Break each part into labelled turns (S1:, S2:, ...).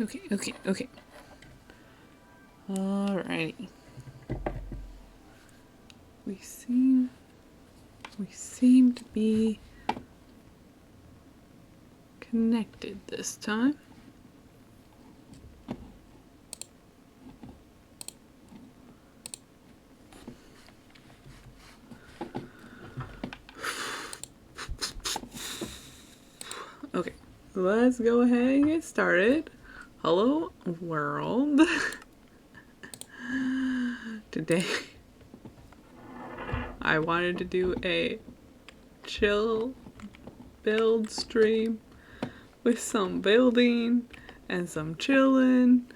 S1: Okay. Alrighty. We seem to be connected this time. Okay, let's go ahead and get started. Hello, world. Today, I wanted to do a chill build stream with some building and some chilling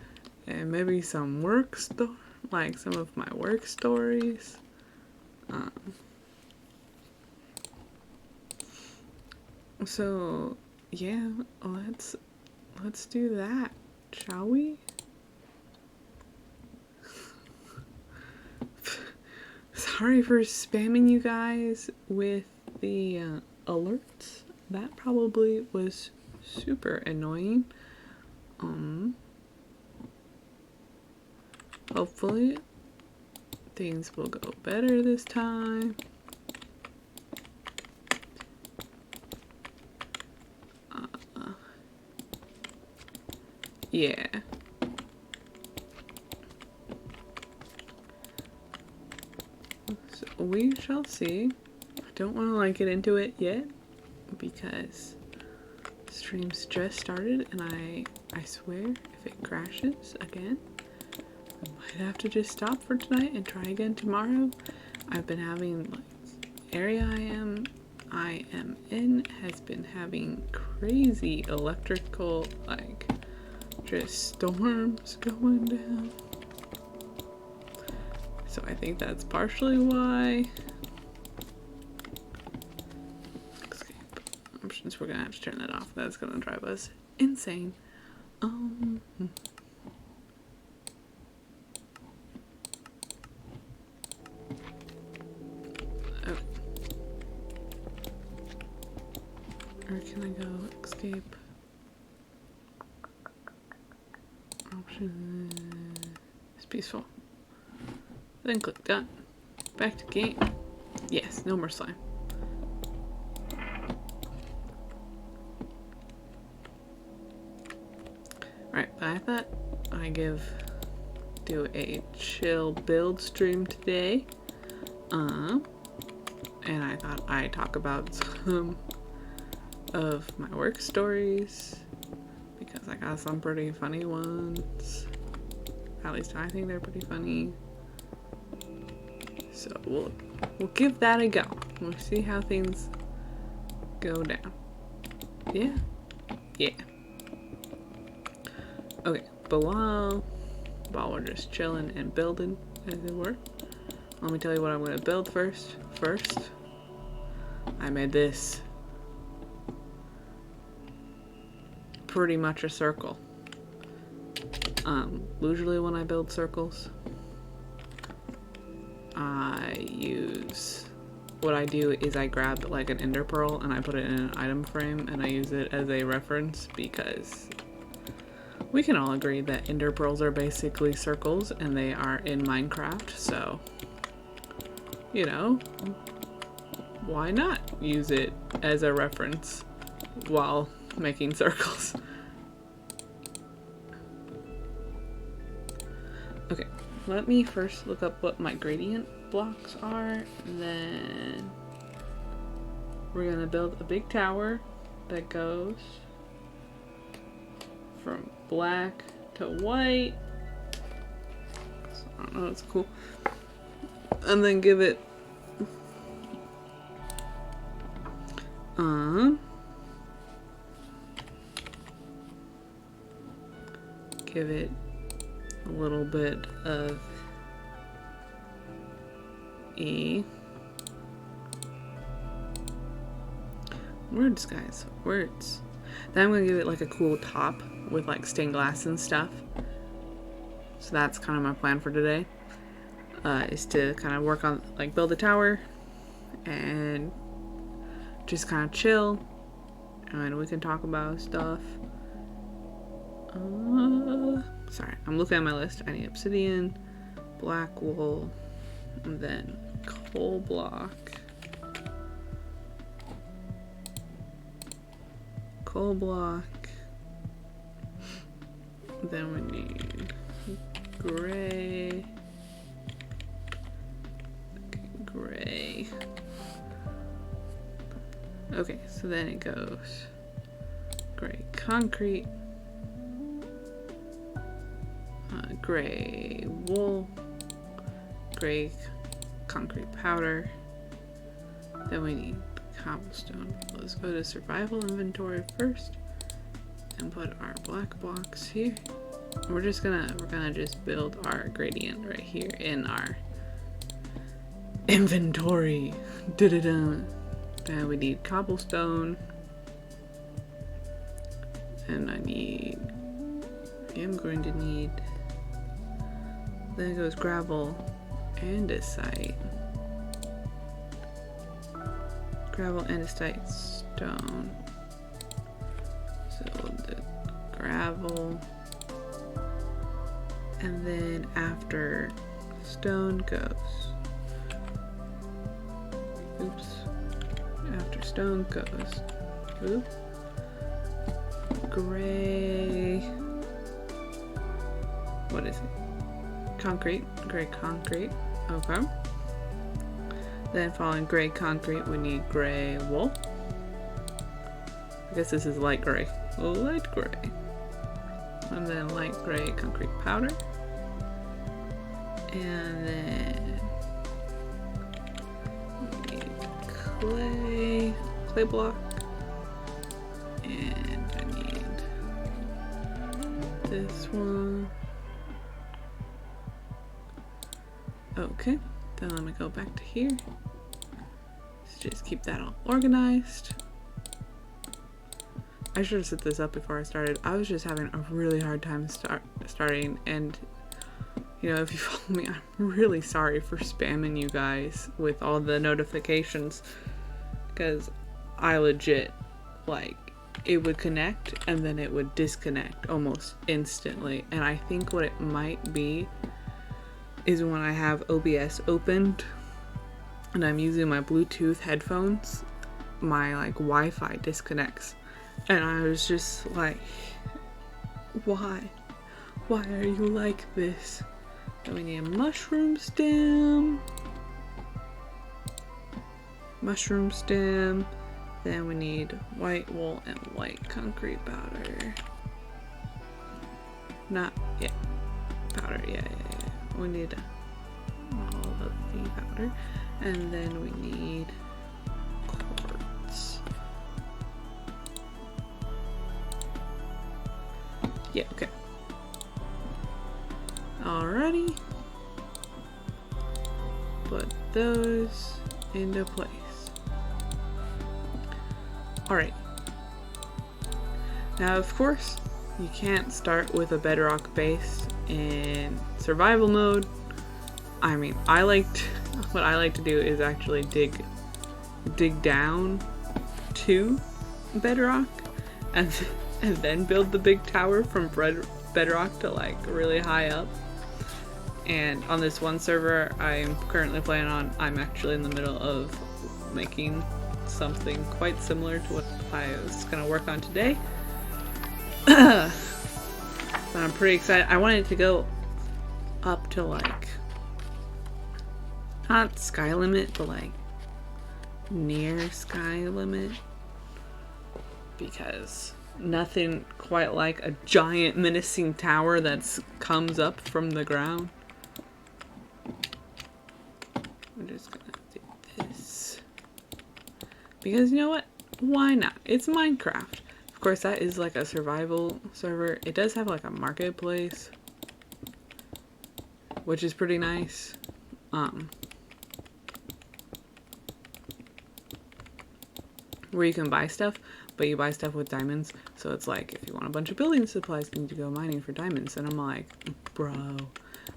S1: and maybe some like some of my work stories. So yeah, let's do that, shall we? Sorry for spamming you guys with the alerts. That probably was super annoying. Hopefully things will go better this time. Yeah. So we shall see. I don't want to get into it yet because the stream's just started, and I swear if it crashes again, I might have to just stop for tonight and try again tomorrow. I've been having area I am in has been having crazy electrical just storms going down. So I think that's partially why. Escape options, we're gonna have to turn that off. That's gonna drive us insane. Okay. Or can I go escape? Option is peaceful. Then click done. Back to game. Yes, no more slime. Right, but I thought I'd do a chill build stream today. And I thought I'd talk about some of my work stories because I got some pretty funny ones. At least I think they're pretty funny. So we'll give that a go. We'll see how things go down. Yeah. Okay, but while we're just chilling and building, as it were, let me tell you what I'm gonna build first. First, I made this pretty much a circle. Usually when I build circles, what I do is I grab an ender pearl and I put it in an item frame and I use it as a reference because we can all agree that ender pearls are basically circles and they are in Minecraft, so why not use it as a reference while making circles? Okay, let me first look up what my gradient blocks are, and then we're gonna build a big tower that goes from black to white. So, I don't know, it's cool. And then give it a little bit of words, guys, words. Then I'm gonna give it a cool top with stained glass and stuff. So that's kind of my plan for today, is to kind of work on build a tower and just kind of chill, and we can talk about stuff. sorry, I'm looking at my list. I need obsidian, black wool, and then coal block. Coal block. Then we need gray. Okay, gray. Okay, so then it goes gray concrete, gray wool, gray concrete powder. Then we need cobblestone. Let's go to survival inventory first and put our black blocks here. We're gonna just build our gradient right here in our inventory. Da-da-da. Then we need cobblestone, and I'm going to need, then it goes gravel, andesite. Gravel, andesite, stone. So the gravel, and then after stone goes, oops, after stone goes, oops, gray, what is it? Concrete, gray concrete, okay. Then following gray concrete, we need gray wool. I guess this is light gray. Light gray. And then light gray concrete powder. And then we need clay block. And I need this one. Okay. Then let me go back to here. Let's just keep that all organized. I should have set this up before I started. I was just having a really hard time starting, and you know, if you follow me, I'm really sorry for spamming you guys with all the notifications, because I legit, like, it would connect and then it would disconnect almost instantly. And I think what it might be is when I have OBS opened and I'm using my Bluetooth headphones, my like Wi-Fi disconnects. And I was just like, why? Why are you like this? Then we need a mushroom stem. Mushroom stem. Then we need white wool and white concrete powder. Not yet. Powder, yeah. We need all of the powder, and then we need quartz. Yeah, okay. Alrighty. Put those into place. Alright. Now, of course, you can't start with a bedrock base in survival mode. I mean, what I like to do is actually dig down to bedrock and then build the big tower from bedrock to like really high up. And on this one server I'm currently playing on, I'm actually in the middle of making something quite similar to what I was gonna work on today. But I'm pretty excited. I wanted to go up to like, not sky limit, but like near sky limit, because nothing quite like a giant menacing tower that comes up from the ground. I'm just gonna do this because you know what? Why not? It's Minecraft. Of course, that is like a survival server. It does have like a marketplace, which is pretty nice. Where you can buy stuff, but you buy stuff with diamonds. So it's like, if you want a bunch of building supplies, you need to go mining for diamonds. And I'm like, bro,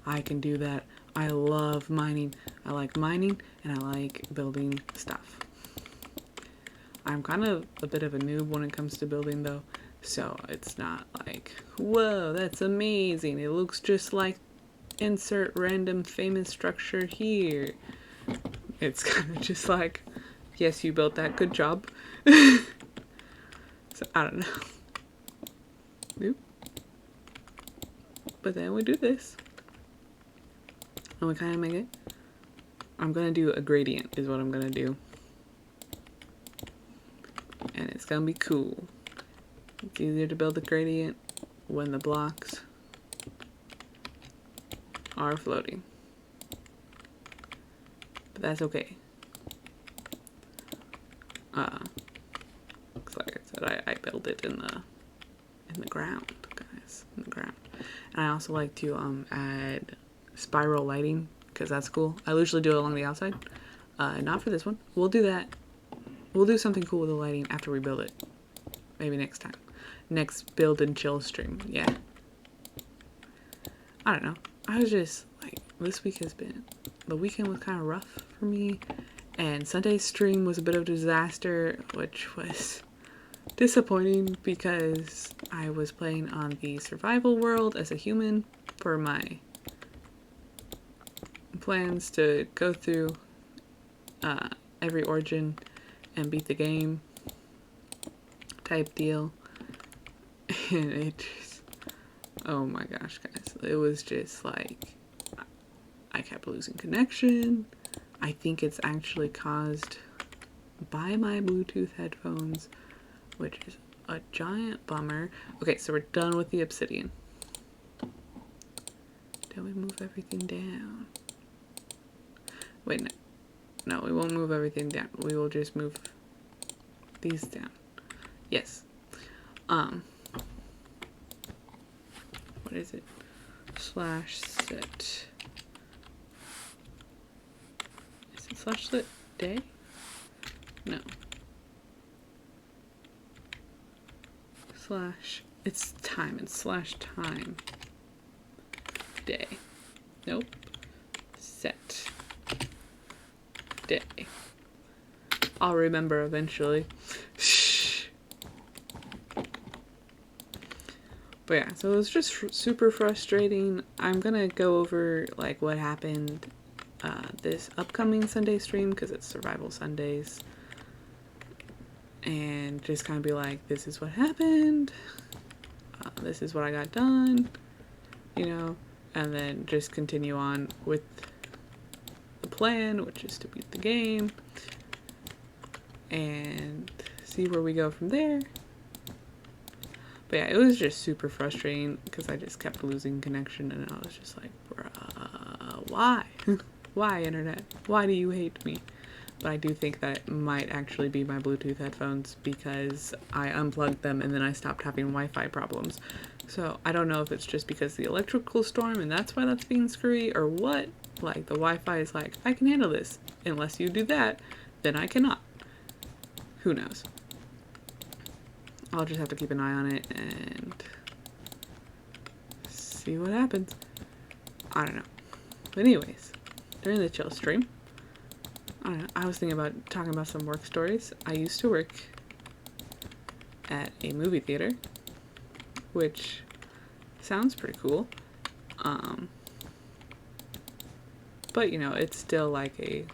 S1: I can do that. I love mining. I like mining and I like building stuff. I'm kind of a bit of a noob when it comes to building though, So it's not like, whoa, that's amazing. It looks just like insert random famous structure here. It's kind of just like, yes, you built that, good job. So I don't know. Oop. But then we do this. And we kind of make it. I'm going to do a gradient is what I'm going to do. And it's going to be cool. It's easier to build a gradient when the blocks are floating. But that's okay. Cause like I said, I built it in the ground, guys. In the ground. And I also like to add spiral lighting, because that's cool. I usually do it along the outside. Not for this one. We'll do that. We'll do something cool with the lighting after we build it. Maybe next time. Next build and chill stream. Yeah. I don't know. I was just like, this week has been, the weekend was kind of rough for me. And Sunday's stream was a bit of a disaster, which was disappointing because I was playing on the survival world as a human for my plans to go through every origin and beat the game type deal. And it just, oh my gosh, guys, it was just like, I kept losing connection. I think it's actually caused by my Bluetooth headphones, which is a giant bummer. Okay, so we're done with the obsidian. Then we move everything down. Wait, no. No, we won't move everything down. We will just move these down. Yes. What is it? /set. Is it /set day? No. It's time. It's /time day. Nope. Set day. I'll remember eventually. Shh. But yeah, so it was just super frustrating. I'm gonna go over like what happened this upcoming Sunday stream because it's Survival Sundays, and just kind of be like, this is what happened. This is what I got done, you know, and then just continue on with the plan, which is to beat the game and see where we go from there. But yeah, it was just super frustrating because I just kept losing connection and I was just like, bruh, why? Why, internet? Why do you hate me? But I do think that it might actually be my Bluetooth headphones because I unplugged them and then I stopped having Wi-Fi problems. So I don't know if it's just because of the electrical storm and that's why that's being screwy or what. Like the Wi-Fi is like, I can handle this. Unless you do that, then I cannot. Who knows? I'll just have to keep an eye on it and see what happens. I don't know. But anyways, during the chill stream, I don't know, I was thinking about talking about some work stories. I used to work at a movie theater, which sounds pretty cool. But you know, it's still like a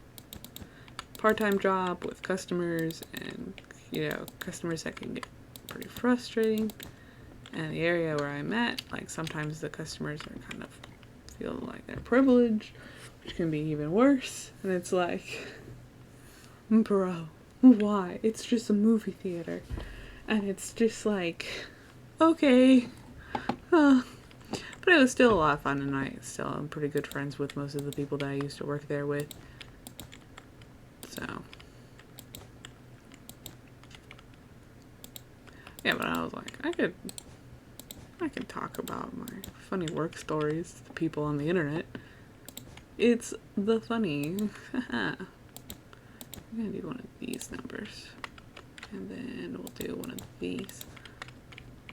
S1: part-time job with customers and, you know, customers that can get pretty frustrating. And the area where I'm at, like sometimes the customers are kind of feel like they're privileged, which can be even worse. And it's like, bro, why? It's just a movie theater. And it's just like, okay. But it was still a lot of fun, and I still am pretty good friends with most of the people that I used to work there with. So, yeah, but I was like, I could talk about my funny work stories to people on the internet. It's the funny. I'm gonna do one of these numbers. And then we'll do one of these.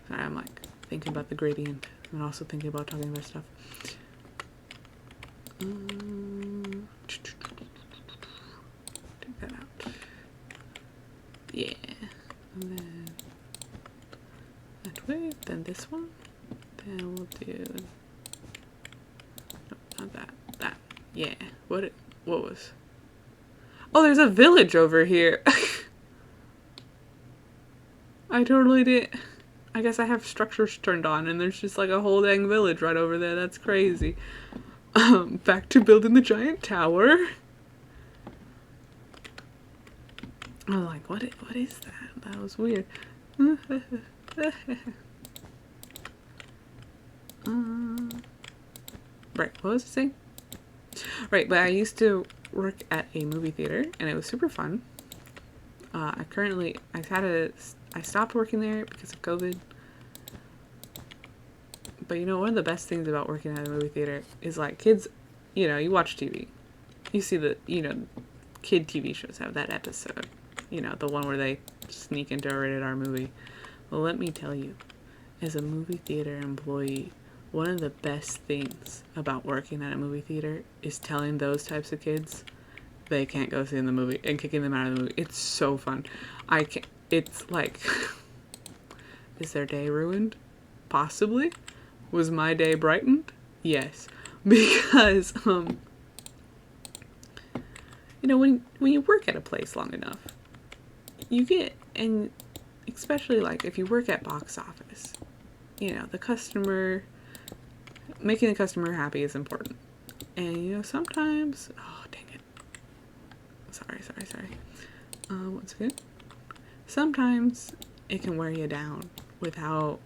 S1: Sorry, I'm like thinking about the gradient and also thinking about talking about stuff. Take that out. Yeah. And then I Then this one. Then we'll do... No, not that. That. Yeah. What was... Oh, there's a village over here. I totally did. I guess I have structures turned on and there's just like a whole dang village right over there. That's crazy. Back to building the giant tower. I'm like, what is that? That was weird. Right, what was I saying? Right, but I used to work at a movie theater and it was super fun. I stopped working there because of COVID. But you know, one of the best things about working at a movie theater is like kids, you know, you watch TV. You see the, you know, kid TV shows have that episode. You know, the one where they sneak into a rated R movie. Well, let me tell you, as a movie theater employee, one of the best things about working at a movie theater is telling those types of kids they can't go see in the movie and kicking them out of the movie. It's so fun. It's like, is their day ruined? Possibly. Was my day brightened? Yes. Because, you know, when you work at a place long enough, you get, and especially like if you work at box office, you know, making the customer happy is important. And, you know, sometimes, oh, dang it. Sorry. Once again, sometimes it can wear you down with how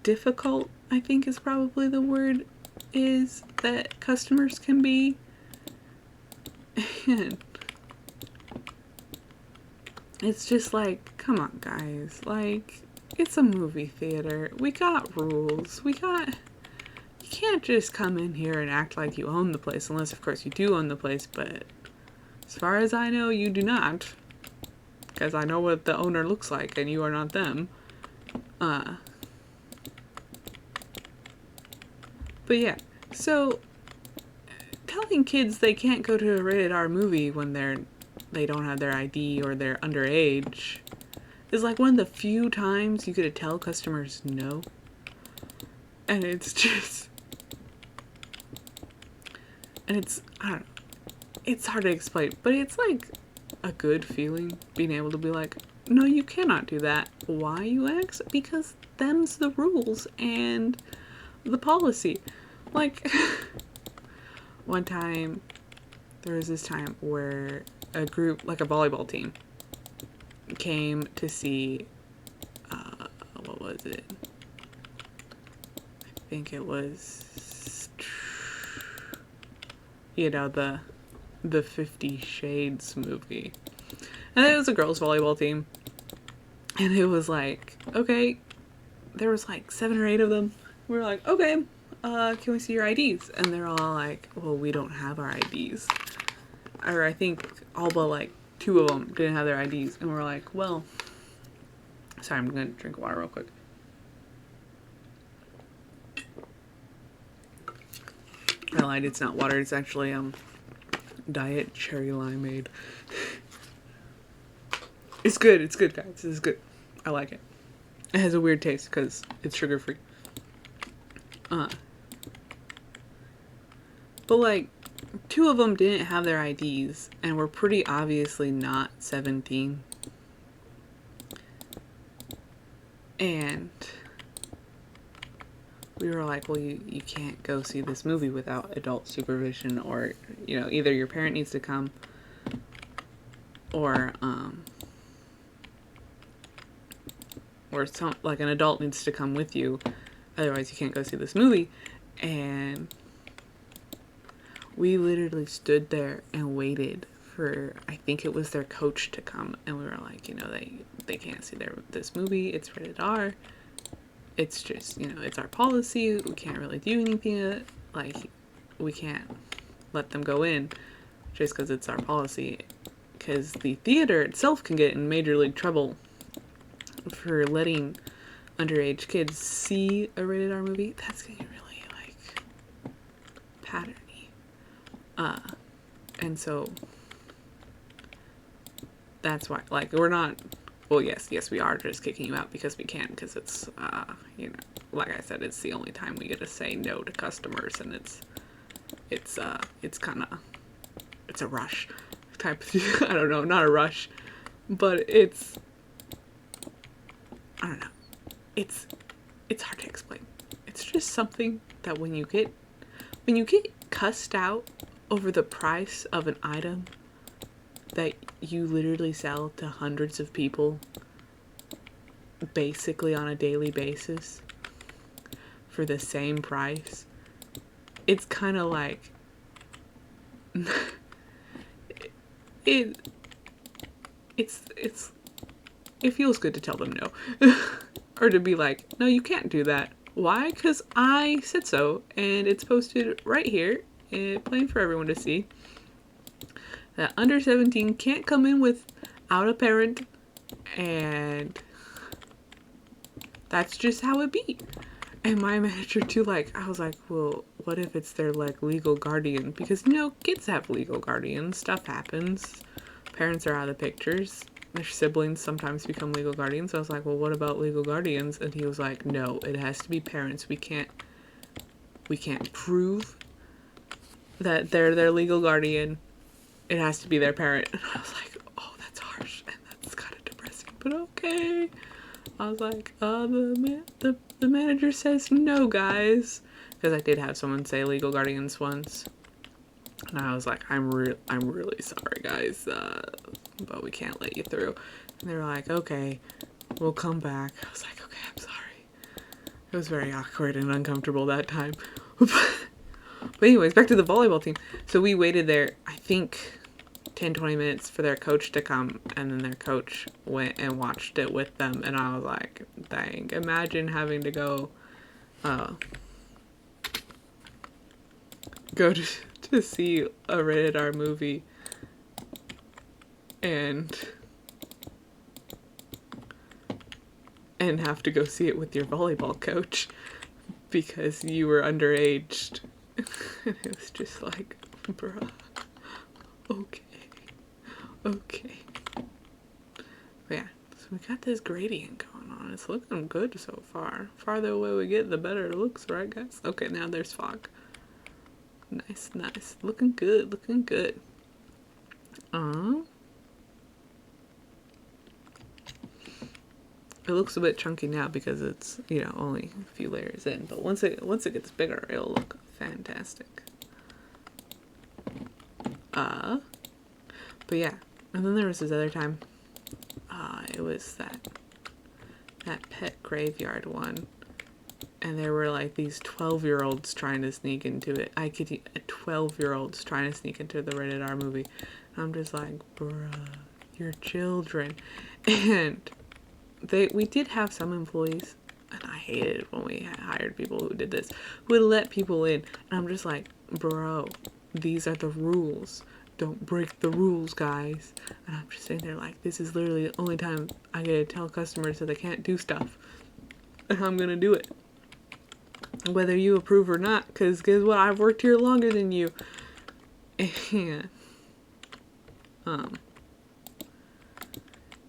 S1: difficult, I think is probably the word, is that customers can be. And it's just like, come on guys, like, it's a movie theater. We got rules. You can't just come in here and act like you own the place, unless of course you do own the place, but as far as I know, you do not. Because I know what the owner looks like, and you are not them. But yeah, so telling kids they can't go to a rated R movie when they don't have their ID or they're underage is like one of the few times you get to tell customers no. And it's just... And it's, I don't know, it's hard to explain, but it's like a good feeling being able to be like, no, you cannot do that. Why, you ask? Because them's the rules and the policy. Like, one time, there was this time where a group, like a volleyball team, came to see, what was it? I think it was, you know, the 50 Shades movie. And it was a girls' volleyball team. And it was like, okay, there was like 7 or 8 of them. We were like, okay, can we see your IDs? And they're all like, well, we don't have our IDs. Or I think all but like 2 of them didn't have their IDs. And we're like, well, sorry, I'm gonna drink water real quick. I lied, it's not water, it's actually diet cherry limeade. It's good guys, this is good. I like it. It has a weird taste because it's sugar free. But like 2 of them didn't have their IDs and were pretty obviously not 17. And we were like, well, you can't go see this movie without adult supervision, or, you know, either your parent needs to come or some, like, an adult needs to come with you, otherwise you can't go see this movie. And we literally stood there and waited for, I think it was their coach to come, and we were like, you know, they can't see this movie, it's rated R. It's just, you know, it's our policy. We can't really do anything. Like, we can't let them go in just because it's our policy. Because the theater itself can get in major league trouble for letting underage kids see a rated R movie. That's getting really, like, patterny. And so that's why, like, we're not, well, yes, we are just kicking you out because we can, because it's, you know, like I said, it's the only time we get to say no to customers, and it's kind of, it's a rush type of, I don't know, not a rush, but it's, I don't know, it's hard to explain. It's just something that when you get cussed out over the price of an item that you literally sell to hundreds of people basically on a daily basis for the same price, it's kind of like it feels good to tell them no. Or to be like, no, you can't do that. Why? Because I said so, and it's posted right here, plain for everyone to see, that under 17 can't come in without a parent, and that's just how it be. And my manager too, like, I was like, well, what if it's their, like, legal guardian? Because, you know, kids have legal guardians, stuff happens, parents are out of the pictures, their siblings sometimes become legal guardians. So I was like, well, what about legal guardians? And he was like, no, it has to be parents. We can't prove that they're their legal guardian. It has to be their parent. And I was like, oh, that's harsh, and that's kind of depressing, but okay. I was like, the manager says no, guys, because I did have someone say legal guardians once, and I was like, I'm really sorry, guys, but we can't let you through. And they were like, okay, we'll come back. I was like, okay, I'm sorry. It was very awkward and uncomfortable that time. But anyways, back to the volleyball team. So we waited there, I think, 10-20 minutes for their coach to come, and then their coach went and watched it with them, and I was like, dang, imagine having to go to see a rated R movie and have to go see it with your volleyball coach because you were underaged. And it was just like, bruh, okay. But yeah, so we got this gradient going on. It's looking good so far. Farther away we get, the better it looks, right, guys? Okay, now there's fog. Nice. Looking good. It looks a bit chunky now because it's, you know, only a few layers in. But once it gets bigger, it'll look fantastic. But yeah. And then there was this other time. It was that pet graveyard one. And there were like these 12-year-olds trying to sneak into it. I kid you, 12-year-olds trying to sneak into the rated R movie. And I'm just like, bruh, you're children. And we did have some employees, and I hated it when we hired people who did this, who would let people in. And I'm just like, bro, these are the rules. Don't break the rules, guys. And I'm just sitting there like, this is literally the only time I get to tell customers that they can't do stuff. And I'm gonna do it. Whether you approve or not, because guess what? I've worked here longer than you.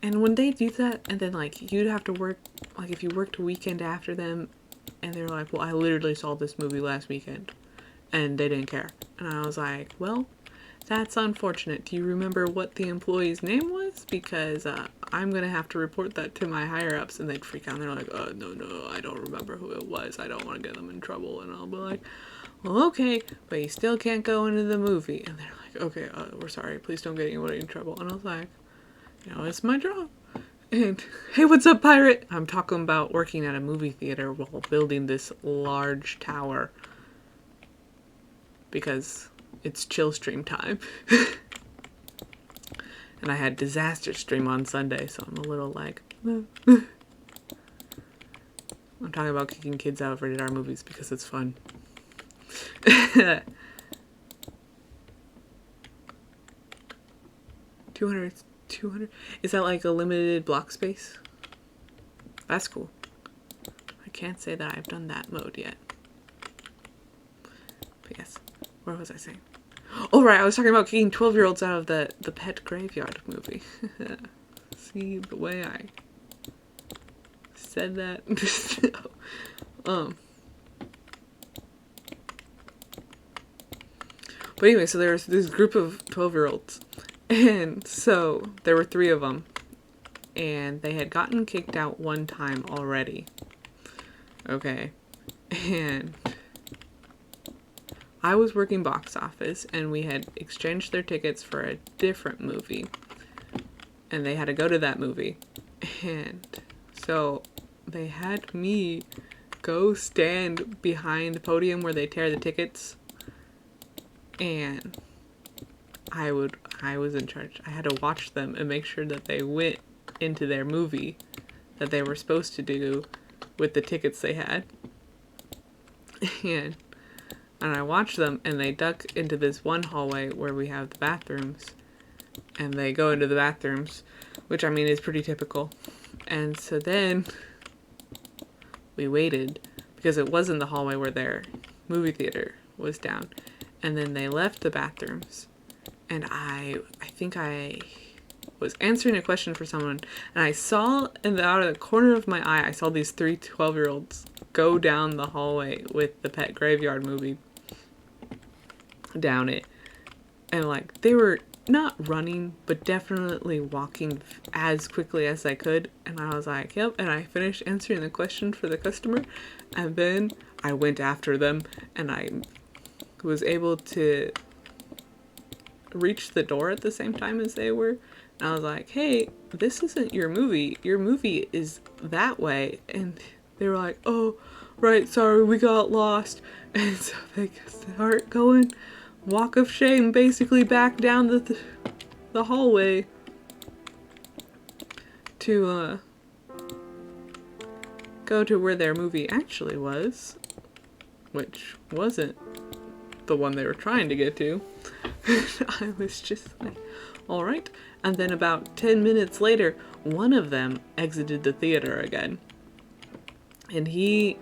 S1: And when they do that, and then like you'd have to work, like if you worked a weekend after them, and they're like, well, I literally saw this movie last weekend, and they didn't care. And I was like, well, that's unfortunate. Do you remember what the employee's name was? Because I'm gonna have to report that to my higher ups, and they'd freak out. And they're like, no, I don't remember who it was. I don't want to get them in trouble. And I'll be like, well, okay, but you still can't go into the movie. And they're like, okay, we're sorry. Please don't get anybody in trouble. And I was like, you know, it's my job. And hey, what's up, pirate? I'm talking about working at a movie theater while building this large tower because it's chill stream time. And I had disaster stream on Sunday, so I'm a little like, I'm talking about kicking kids out of rated R movies because it's fun. 200. Is that like a limited block space? That's cool. I can't say that I've done that mode yet. But yes, what was I saying? Oh, right, I was talking about kicking 12-year-olds out of the Pet Graveyard movie. See the way I said that? um. But anyway, so there's this group of 12-year-olds. And so there were 3 of them. And they had gotten kicked out one time already. Okay. And I was working box office, and we had exchanged their tickets for a different movie. And they had to go to that movie. And so they had me go stand behind the podium where they tear the tickets. And I was in charge. I had to watch them and make sure that they went into their movie that they were supposed to do with the tickets they had. And I watched them, and they duck into this one hallway where we have the bathrooms. And they go into the bathrooms, which I mean is pretty typical. And so then we waited, because it was in the hallway where their movie theater was down. And then they left the bathrooms. And I think I was answering a question for someone, and I saw out of the corner of my eye, I saw these 3 12-year-olds go down the hallway with the Pet Graveyard movie down it. And like, they were not running, but definitely walking as quickly as I could. And I was like, yep. And I finished answering the question for the customer, and then I went after them, and I was able to reach the door at the same time as they were. And I was like, hey, this isn't your movie. Your movie is that way. And they were like, oh, right, sorry, we got lost. And so they start going, walk of shame, basically back down the hallway to go to where their movie actually was, which wasn't the one they were trying to get to. I was just like, all right. And then about 10 minutes later, one of them exited the theater again. And I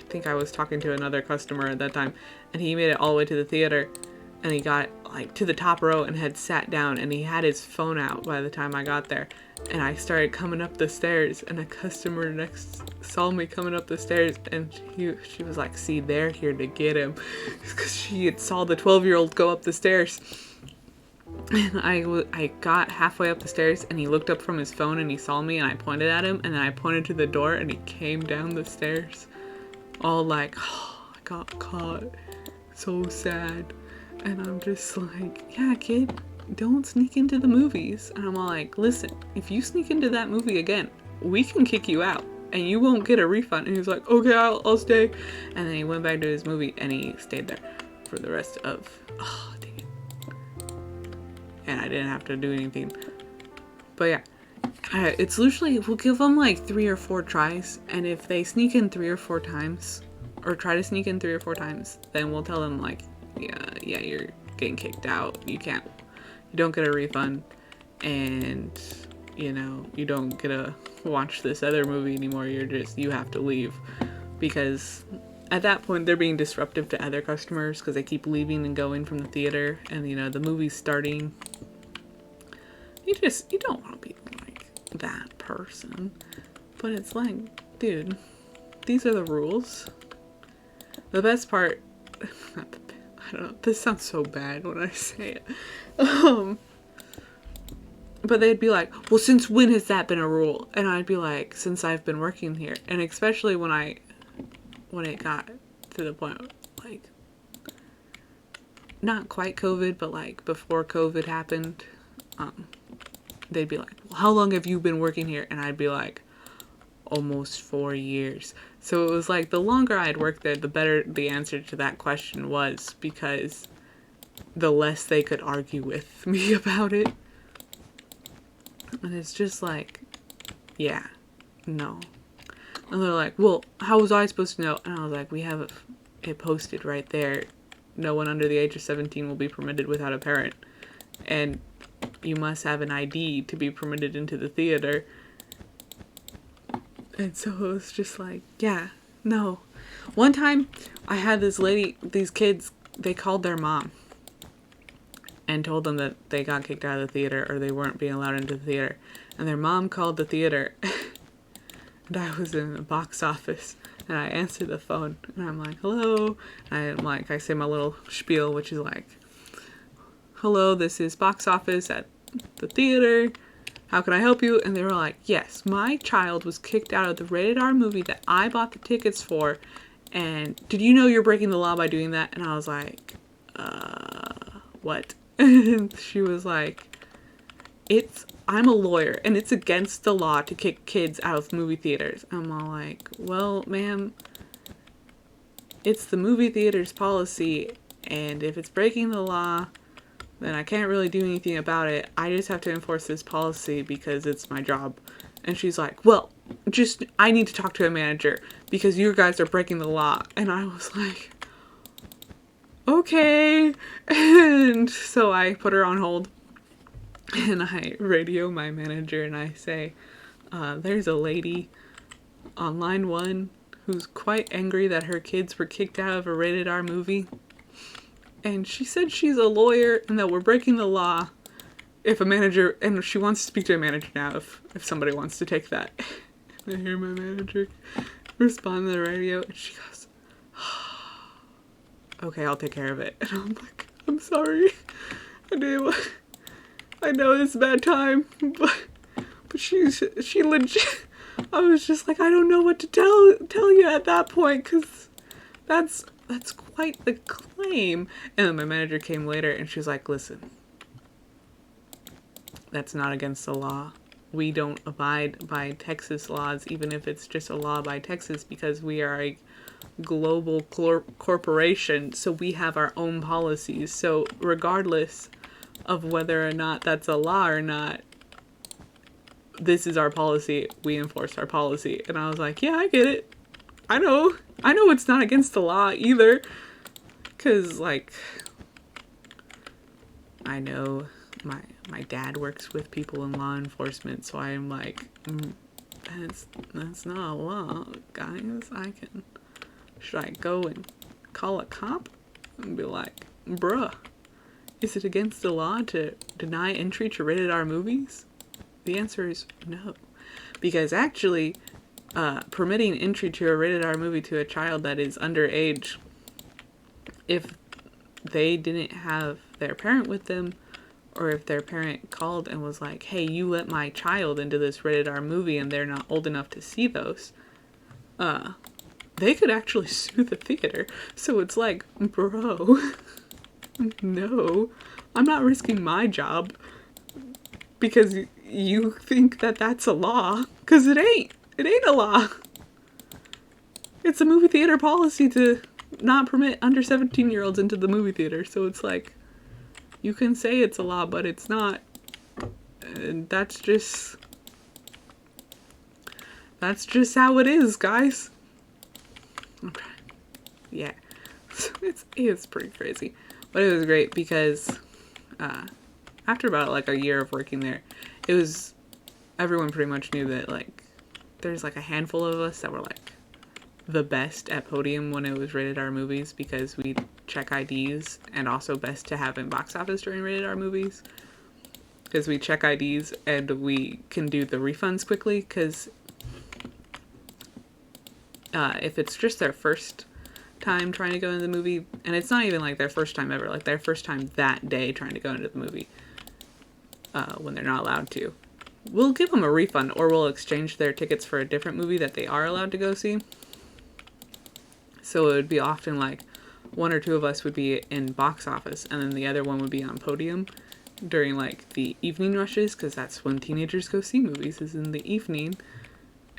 S1: think I was talking to another customer at that time, and he made it all the way to the theater, and he got like to the top row and had sat down, and he had his phone out by the time I got there. And I started coming up the stairs, and a customer next saw me coming up the stairs, and she was like, see, they're here to get him, because she had saw the 12-year-old go up the stairs. And I got halfway up the stairs, and he looked up from his phone, and he saw me, and I pointed at him, and then I pointed to the door, and he came down the stairs, all like, oh, I got caught, so sad. And I'm just like, yeah, kid, don't sneak into the movies. And I'm all like, listen, if you sneak into that movie again, we can kick you out, and you won't get a refund. And he was like, okay, I'll stay. And then he went back to his movie, and he stayed there for the rest of, oh, dang it. And I didn't have to do anything. But yeah, it's usually, we'll give them like 3 or 4 tries. And if they sneak in 3 or 4 times, or try to sneak in 3 or 4 times, then we'll tell them like, yeah, you're getting kicked out. You don't get a refund. And, you don't get to watch this other movie anymore. You have to leave. Because at that point, they're being disruptive to other customers because they keep leaving and going from the theater, and the movie's starting. You don't want to be like that person. But it's like, dude, these are the rules. The best part, I don't know, this sounds so bad when I say it. But they'd be like, well, since when has that been a rule? And I'd be like, since I've been working here. And especially when it got to the point, like, not quite COVID, but like before COVID happened, they'd be like, well, how long have you been working here? And I'd be like, almost 4 years. So it was like, the longer I'd worked there, the better the answer to that question was, because the less they could argue with me about it. And it's just like, yeah, no. And they're like, well, how was I supposed to know? And I was like, we have it posted right there. No one under the age of 17 will be permitted without a parent. And you must have an ID to be permitted into the theater. And so it was just like, yeah, no. One time, I had these kids they called their mom and told them that they got kicked out of the theater or they weren't being allowed into the theater. And their mom called the theater and I was in the box office and I answered the phone and I'm like, hello. And I'm like, I say my little spiel, which is like, hello, this is box office at the theater. How can I help you? And they were like, yes, my child was kicked out of the rated R movie that I bought the tickets for. And did you know you're breaking the law by doing that? And I was like, what? And she was like, I'm a lawyer and it's against the law to kick kids out of movie theaters. I'm all like, well, ma'am, it's the movie theater's policy. And if it's breaking the law, then I can't really do anything about it. I just have to enforce this policy because it's my job. And she's like, well, I need to talk to a manager because you guys are breaking the law. And I was like, okay. And so I put her on hold and I radio my manager and I say, there's a lady on line 1 who's quite angry that her kids were kicked out of a rated R movie. And she said she's a lawyer and that we're breaking the law if a manager, and she wants to speak to a manager now if somebody wants to take that. And I hear my manager respond to the radio and she goes, okay, I'll take care of it. And I'm like, I'm sorry. I know it's a bad time, but she legit, I was just like, I don't know what to tell you at that point, because that's quite the claim. And then my manager came later and she's like, listen, that's not against the law. We don't abide by Texas laws, even if it's just a law by Texas, because we are a global corporation, so we have our own policies. So regardless of whether or not that's a law or not, this is our policy. We enforce our policy. And I was like, yeah, I get it. I know it's not against the law either. Because, like, I know my dad works with people in law enforcement, so I'm like, that's not a law, guys. Should I go and call a cop and be like, bruh, is it against the law to deny entry to rated R movies? The answer is no. Because actually, permitting entry to a rated R movie to a child that is underage, if they didn't have their parent with them, or if their parent called and was like, hey, you let my child into this rated R movie and they're not old enough to see those, they could actually sue the theater. So it's like, bro, no, I'm not risking my job because you think that that's a law, because it ain't a law. It's a movie theater policy to not permit under 17-year-olds into the movie theater. So it's like, you can say it's a law, but it's not. And that's just how it is, guys. Okay. Yeah. It's pretty crazy. But it was great because after about like a year of working there, everyone pretty much knew that like there's like a handful of us that were like the best at Podium when it was rated R movies, because we check IDs, and also best to have in box office during rated R movies, because we check IDs and we can do the refunds quickly, because if it's just their first time trying to go into the movie, and it's not even like their first time ever, like their first time that day trying to go into the movie, when they're not allowed to, we'll give them a refund, or we'll exchange their tickets for a different movie that they are allowed to go see. So it would be often like one or two of us would be in box office and then the other one would be on Podium during like the evening rushes, because that's when teenagers go see movies, is in the evening,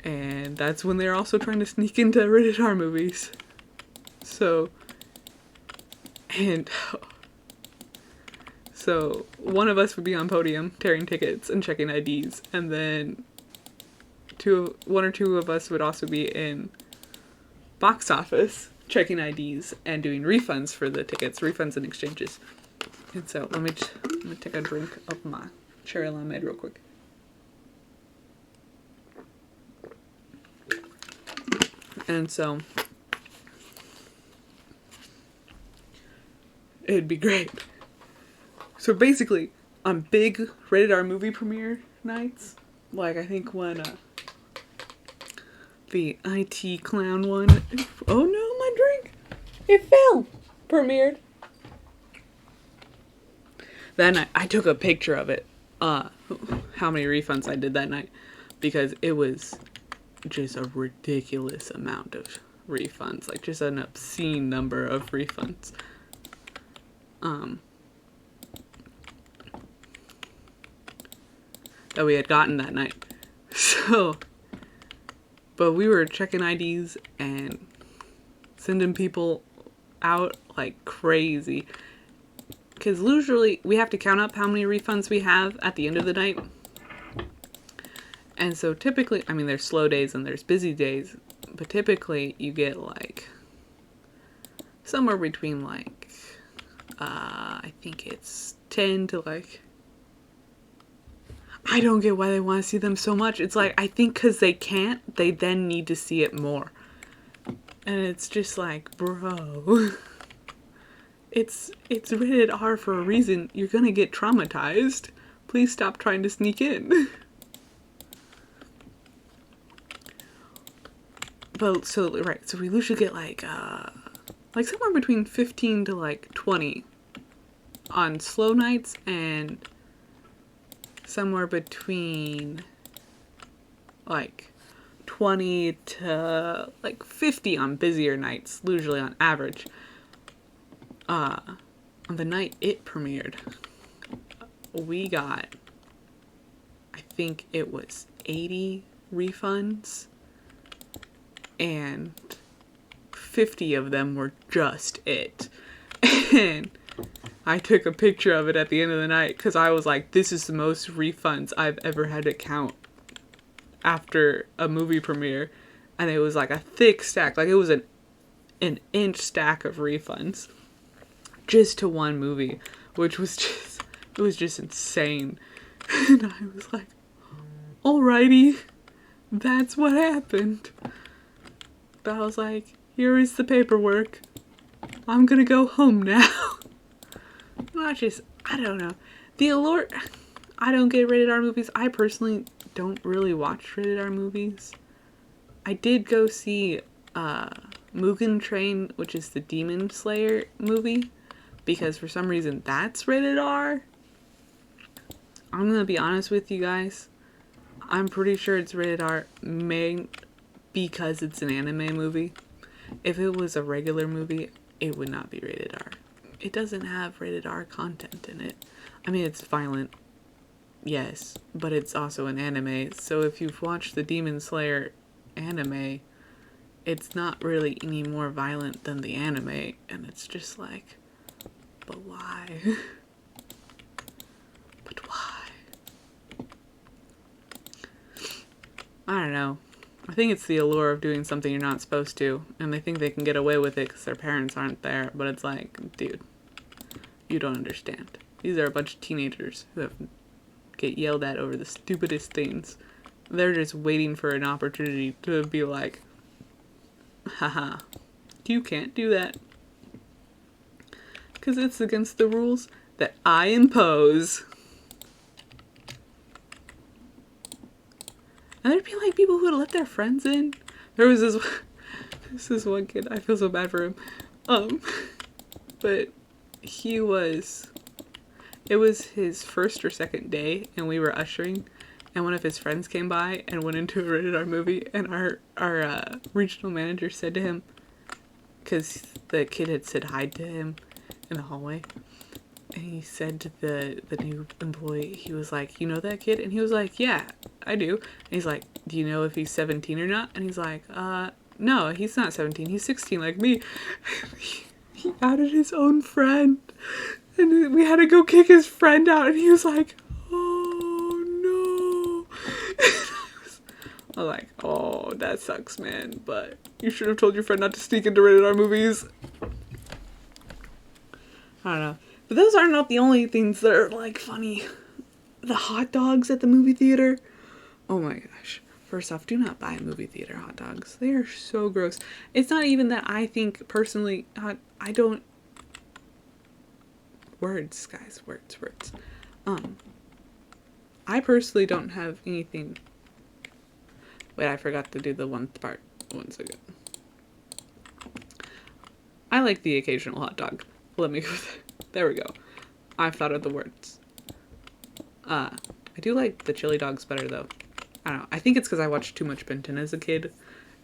S1: and that's when they're also trying to sneak into rated R movies. So one of us would be on Podium tearing tickets and checking IDs, and then one or two of us would also be in box office checking IDs and doing refunds for the tickets, refunds and exchanges. And so let me take a drink of my cherry limeade real quick. And so It'd be great. So basically, on big rated R movie premiere nights, like I think when the IT clown one, oh no, my drink, it fell, premiered. That night, I took a picture of it, how many refunds I did that night, because it was just a ridiculous amount of refunds, like just an obscene number of refunds. That we had gotten that night. So, but we were checking IDs and sending people out like crazy. Because usually we have to count up how many refunds we have at the end of the night. And so typically, I mean, there's slow days and there's busy days, but typically you get like somewhere between like, I think it's 10 to like, I don't get why they want to see them so much. It's like, I think because they can't, they then need to see it more. And it's just like, bro, it's rated R for a reason. You're gonna get traumatized. Please stop trying to sneak in. But so we usually get like somewhere between 15 to like 20 on slow nights, and somewhere between like 20 to like 50 on busier nights, usually on average. On the night it premiered, we got, I think it was 80 refunds, and 50 of them were just it. And I took a picture of it at the end of the night because I was like, this is the most refunds I've ever had to count after a movie premiere. And it was like a thick stack, like it was an inch stack of refunds just to one movie, which was just insane. And I was like, alrighty, that's what happened. But I was like, here is the paperwork. I'm gonna go home now. I don't know. The Allure, I don't get rated R movies. I personally don't really watch rated R movies. I did go see Mugen Train, which is the Demon Slayer movie, because for some reason that's rated R. I'm gonna be honest with you guys. I'm pretty sure it's rated R because it's an anime movie. If it was a regular movie, it would not be rated R. It doesn't have rated R content in it. I mean, it's violent, yes, but it's also an anime. So if you've watched the Demon Slayer anime, it's not really any more violent than the anime. And it's just like, but why? But why? I don't know. I think it's the allure of doing something you're not supposed to, and they think they can get away with it because their parents aren't there, but it's like, dude, you don't understand. These are a bunch of teenagers who get yelled at over the stupidest things. They're just waiting for an opportunity to be like, haha, you can't do that. Because it's against the rules that I impose. And there'd be like people who would let their friends in. There was this one kid, I feel so bad for him. But it was his first or second day, and we were ushering, and one of his friends came by and went into a rated R movie, and our regional manager said to him, because the kid had said hi to him in the hallway, and he said to the new employee, he was like, you know that kid? And he was like, yeah, I do. And he's like, do you know if he's 17 or not? And he's like, no, he's not 17. He's 16 like me. He outed his own friend. And we had to go kick his friend out. And he was like, oh, no. I was like, oh, that sucks, man. But you should have told your friend not to sneak into rated R movies. I don't know. But those are not the only things that are, like, funny. The hot dogs at the movie theater. Oh my gosh. First off, do not buy movie theater hot dogs. They are so gross. It's not even that I think, personally, I don't... words, guys. Words. I personally don't have anything. Wait, I forgot to do the one part. 1 second. I like the occasional hot dog. Let me go there. There we go. I've thought of the words. I do like the chili dogs better, though. I don't know. I think it's because I watched too much Ben 10 as a kid.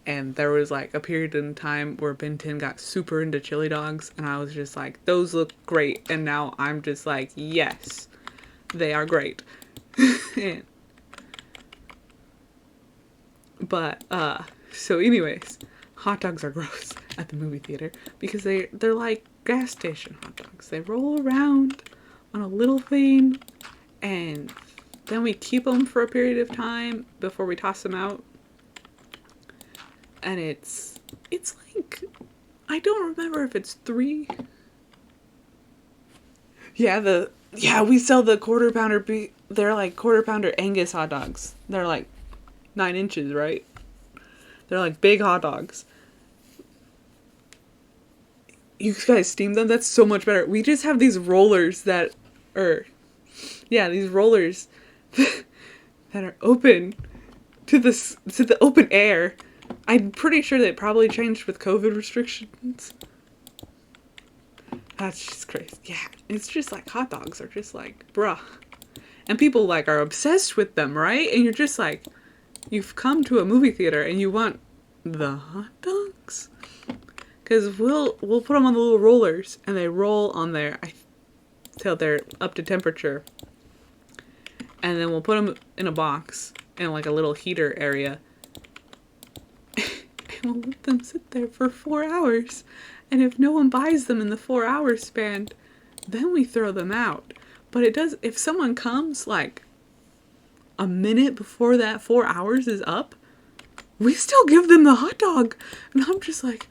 S1: And there was, like, a period in time where Ben 10 got super into chili dogs. And I was just like, those look great. And now I'm just like, yes, they are great. So anyways, hot dogs are gross at the movie theater because they're like gas station hot dogs. They roll around on a little thing, and then we keep them for a period of time before we toss them out. And it's like, I don't remember if it's 3. Yeah, we sell the quarter pounder. They're like quarter pounder Angus hot dogs. They're like 9 inches, right? They're like big hot dogs. You guys steam them? That's so much better. We just have these rollers these rollers that are open to the open air. I'm pretty sure they probably changed with COVID restrictions. That's just crazy. Yeah, it's just like hot dogs are just like, bruh. And people like are obsessed with them, right? And you're just like, you've come to a movie theater and you want the hot dogs? Because we'll put them on the little rollers and they roll on there till they're up to temperature. And then we'll put them in a box in like a little heater area. And we'll let them sit there for 4 hours. And if no one buys them in the 4 hour span, then we throw them out. But if someone comes like a minute before that 4 hours is up, we still give them the hot dog. And I'm just like,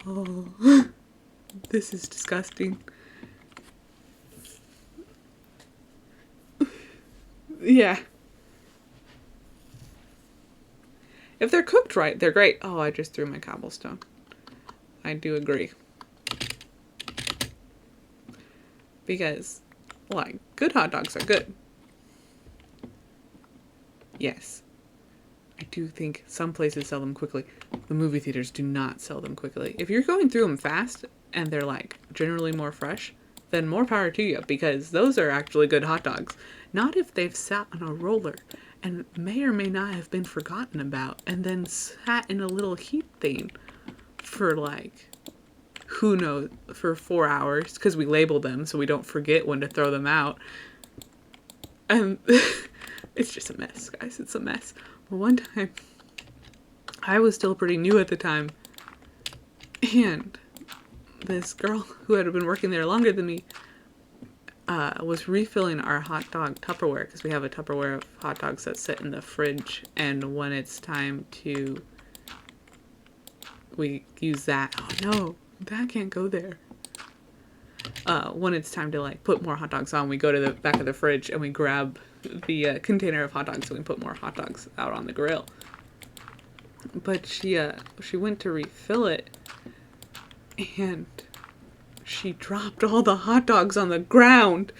S1: oh, this is disgusting. Yeah. If they're cooked right, they're great. Oh, I just threw my cobblestone. I do agree. Because, like, good hot dogs are good. Yes. I do think some places sell them quickly. The movie theaters do not sell them quickly. If you're going through them fast and they're, like, generally more fresh, then more power to you, because those are actually good hot dogs. Not if they've sat on a roller and may or may not have been forgotten about and then sat in a little heat thing for, like, who knows, for 4 hours, because we label them so we don't forget when to throw them out. And it's just a mess, guys. It's a mess. But one time, I was still pretty new at the time, and this girl who had been working there longer than me was refilling our hot dog Tupperware, because we have a Tupperware of hot dogs that sit in the fridge, and when it's time to, we use that. Oh no, that can't go there. When it's time to like put more hot dogs on, we go to the back of the fridge and we grab the container of hot dogs and we put more hot dogs out on the grill. But she went to refill it, and she dropped all the hot dogs on the ground.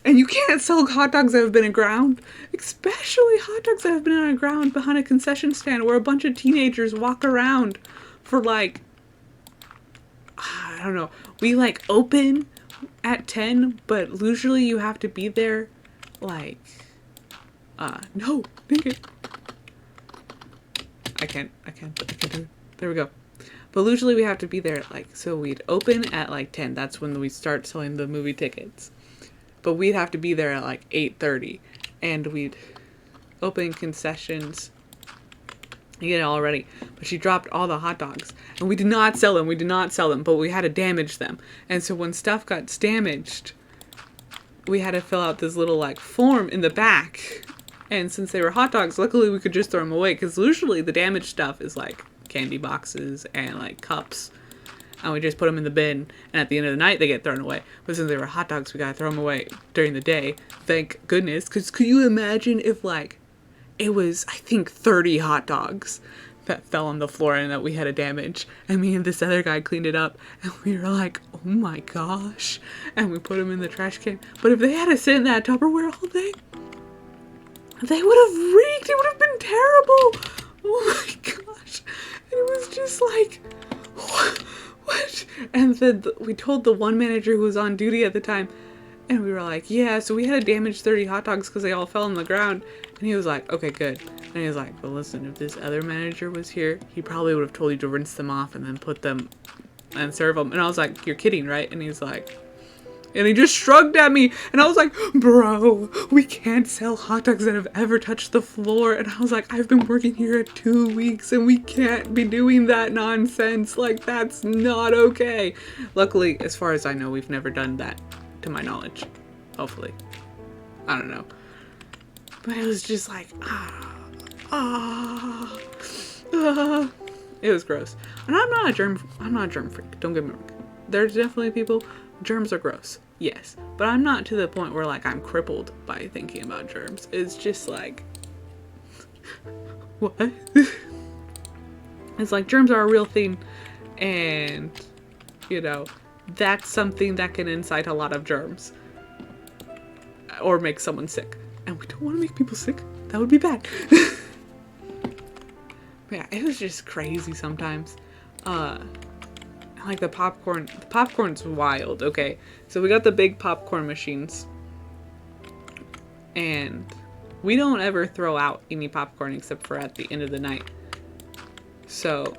S1: And you can't sell hot dogs that have been in ground, especially hot dogs that have been on the ground behind a concession stand where a bunch of teenagers walk around for like, I don't know. We like open at 10, but usually you have to be there like, no, think it. I can't do it. There we go. But usually we have to be there like, so we'd open at like 10. That's when we start selling the movie tickets. But we'd have to be there at like 8:30. And we'd open concessions and get it all ready. But she dropped all the hot dogs. And we did not sell them. But we had to damage them. And so when stuff got damaged, we had to fill out this little like form in the back. And since they were hot dogs, luckily we could just throw them away. Because usually the damaged stuff is like candy boxes and like cups, and we just put them in the bin, and at the end of the night they get thrown away. But since they were hot dogs, we gotta throw them away during the day, thank goodness. Because could you imagine if like it was, I think, 30 hot dogs that fell on the floor and that we had a damage. And me and this other guy cleaned it up, and we were like, oh my gosh. And we put them in the trash can. But if they had to sit in that Tupperware all day, they would have reeked. It would have been terrible. Oh my gosh. And it was just like, what? And then we told the one manager who was on duty at the time, and we were like, yeah, so we had to damage 30 hot dogs because they all fell on the ground. And he was like, okay, good. And he was like, well, listen, if this other manager was here, he probably would have told you to rinse them off and then put them and serve them. And I was like, you're kidding, right? And he's like, and he just shrugged at me. And I was like, bro, we can't sell hot dogs that have ever touched the floor. And I was like, I've been working here 2 weeks and we can't be doing that nonsense. Like, that's not okay. Luckily, as far as I know, we've never done that, to my knowledge. Hopefully. I don't know. But it was just like, it was gross. And I'm not a germ freak. Don't get me wrong. There's definitely people, germs are gross. Yes. But I'm not to the point where like I'm crippled by thinking about germs. It's just like, what? It's like germs are a real thing. And, you know, that's something that can incite a lot of germs. Or make someone sick. And we don't want to make people sick. That would be bad. Yeah, it was just crazy sometimes. Like the popcorn's wild, okay? So we got the big popcorn machines. And we don't ever throw out any popcorn except for at the end of the night. So,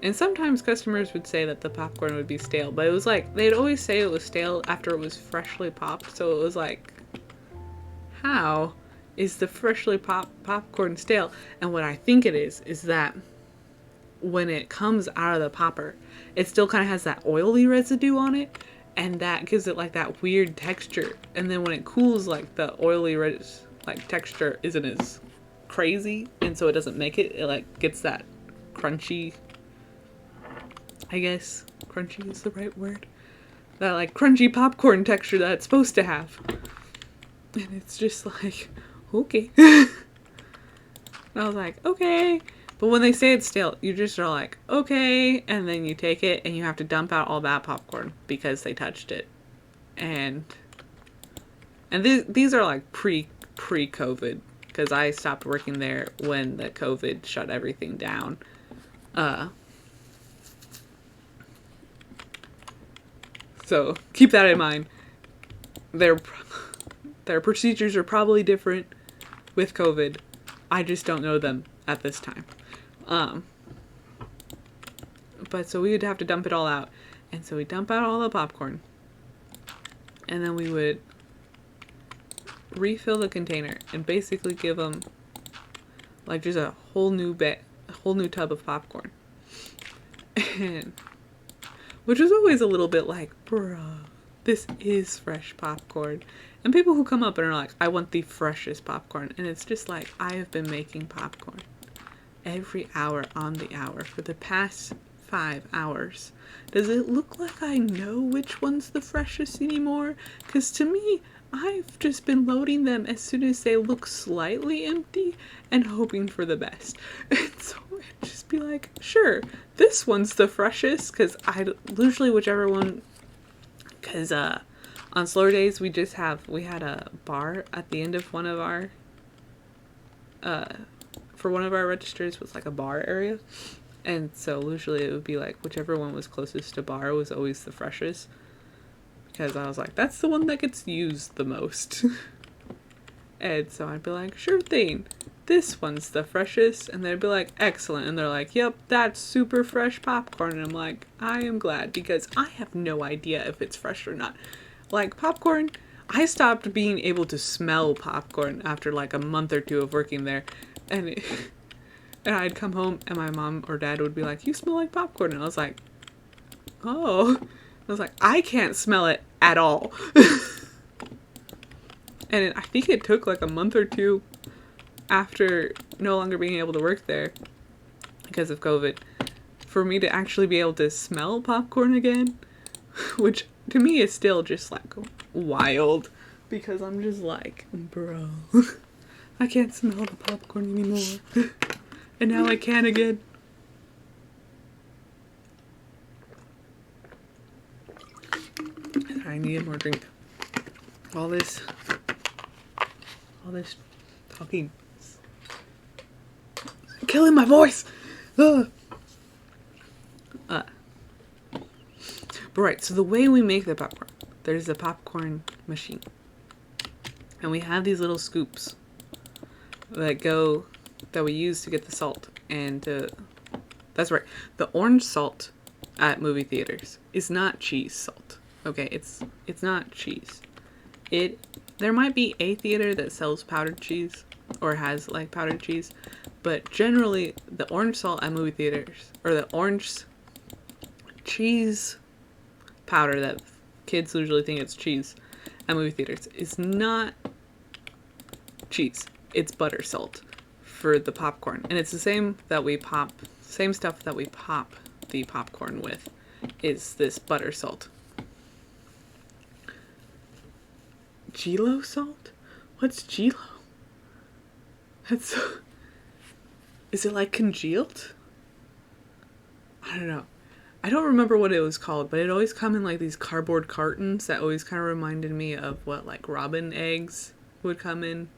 S1: and sometimes customers would say that the popcorn would be stale, but it was like, they'd always say it was stale after it was freshly popped. So it was like, how is the freshly popped popcorn stale? And what I think it is that when it comes out of the popper, it still kind of has that oily residue on it, and that gives it like that weird texture. And then when it cools, like the oily texture isn't as crazy, and so it doesn't make it. It like gets that crunchy. I guess crunchy is the right word. That like crunchy popcorn texture that it's supposed to have. And it's just like, okay. And I was like, okay. But when they say it's stale, you just are like, okay. And then you take it and you have to dump out all that popcorn because they touched it. And these are like pre-COVID, because I stopped working there when the COVID shut everything down. So keep that in mind. Their procedures are probably different with COVID. I just don't know them at this time. But so we would have to dump it all out. And so we dump out all the popcorn. And then we would refill the container and basically give them like just a whole new tub of popcorn. And which was always a little bit like, bro, this is fresh popcorn. And people who come up and are like, I want the freshest popcorn. And it's just like, I have been making popcorn every hour on the hour for the past 5 hours. Does it look like I know which one's the freshest anymore? Because to me, I've just been loading them as soon as they look slightly empty and hoping for the best. And so I'd just be like, sure, this one's the freshest, because I usually whichever one, because on slower days we had a bar at the end of one of our for one of our registers was like a bar area, and so usually it would be like whichever one was closest to bar was always the freshest, because I was like, that's the one that gets used the most. And so I'd be like, sure thing, this one's the freshest. And they'd be like, excellent. And they're like, yep, that's super fresh popcorn. And I'm like, I am glad, because I have no idea if it's fresh or not. Like popcorn, I stopped being able to smell popcorn after like a month or 2 of working there. And I'd come home and my mom or dad would be like, you smell like popcorn. And I was like, oh. I was like, I can't smell it at all. And I think it took like a month or 2 after no longer being able to work there because of COVID for me to actually be able to smell popcorn again, which to me is still just like wild, because I'm just like, bro, I can't smell the popcorn anymore. And now I can again. I needed more drink. All this talking. Killing my voice! Ugh. But right, so the way we make the popcorn, there's a popcorn machine. And we have these little scoops that we use to get the salt. And that's right, the orange salt at movie theaters is not cheese salt. Okay, it's not cheese. There might be a theater that sells powdered cheese or has like powdered cheese, but generally the orange salt at movie theaters, or the orange cheese powder that kids usually think it's cheese at movie theaters, is not cheese. It's butter salt for the popcorn. And it's the same stuff that we pop the popcorn with, is this butter salt. Gilo salt? What's Gilo? Is it like congealed? I don't know. I don't remember what it was called, but it always come in like these cardboard cartons that always kind of reminded me of what like robin eggs would come in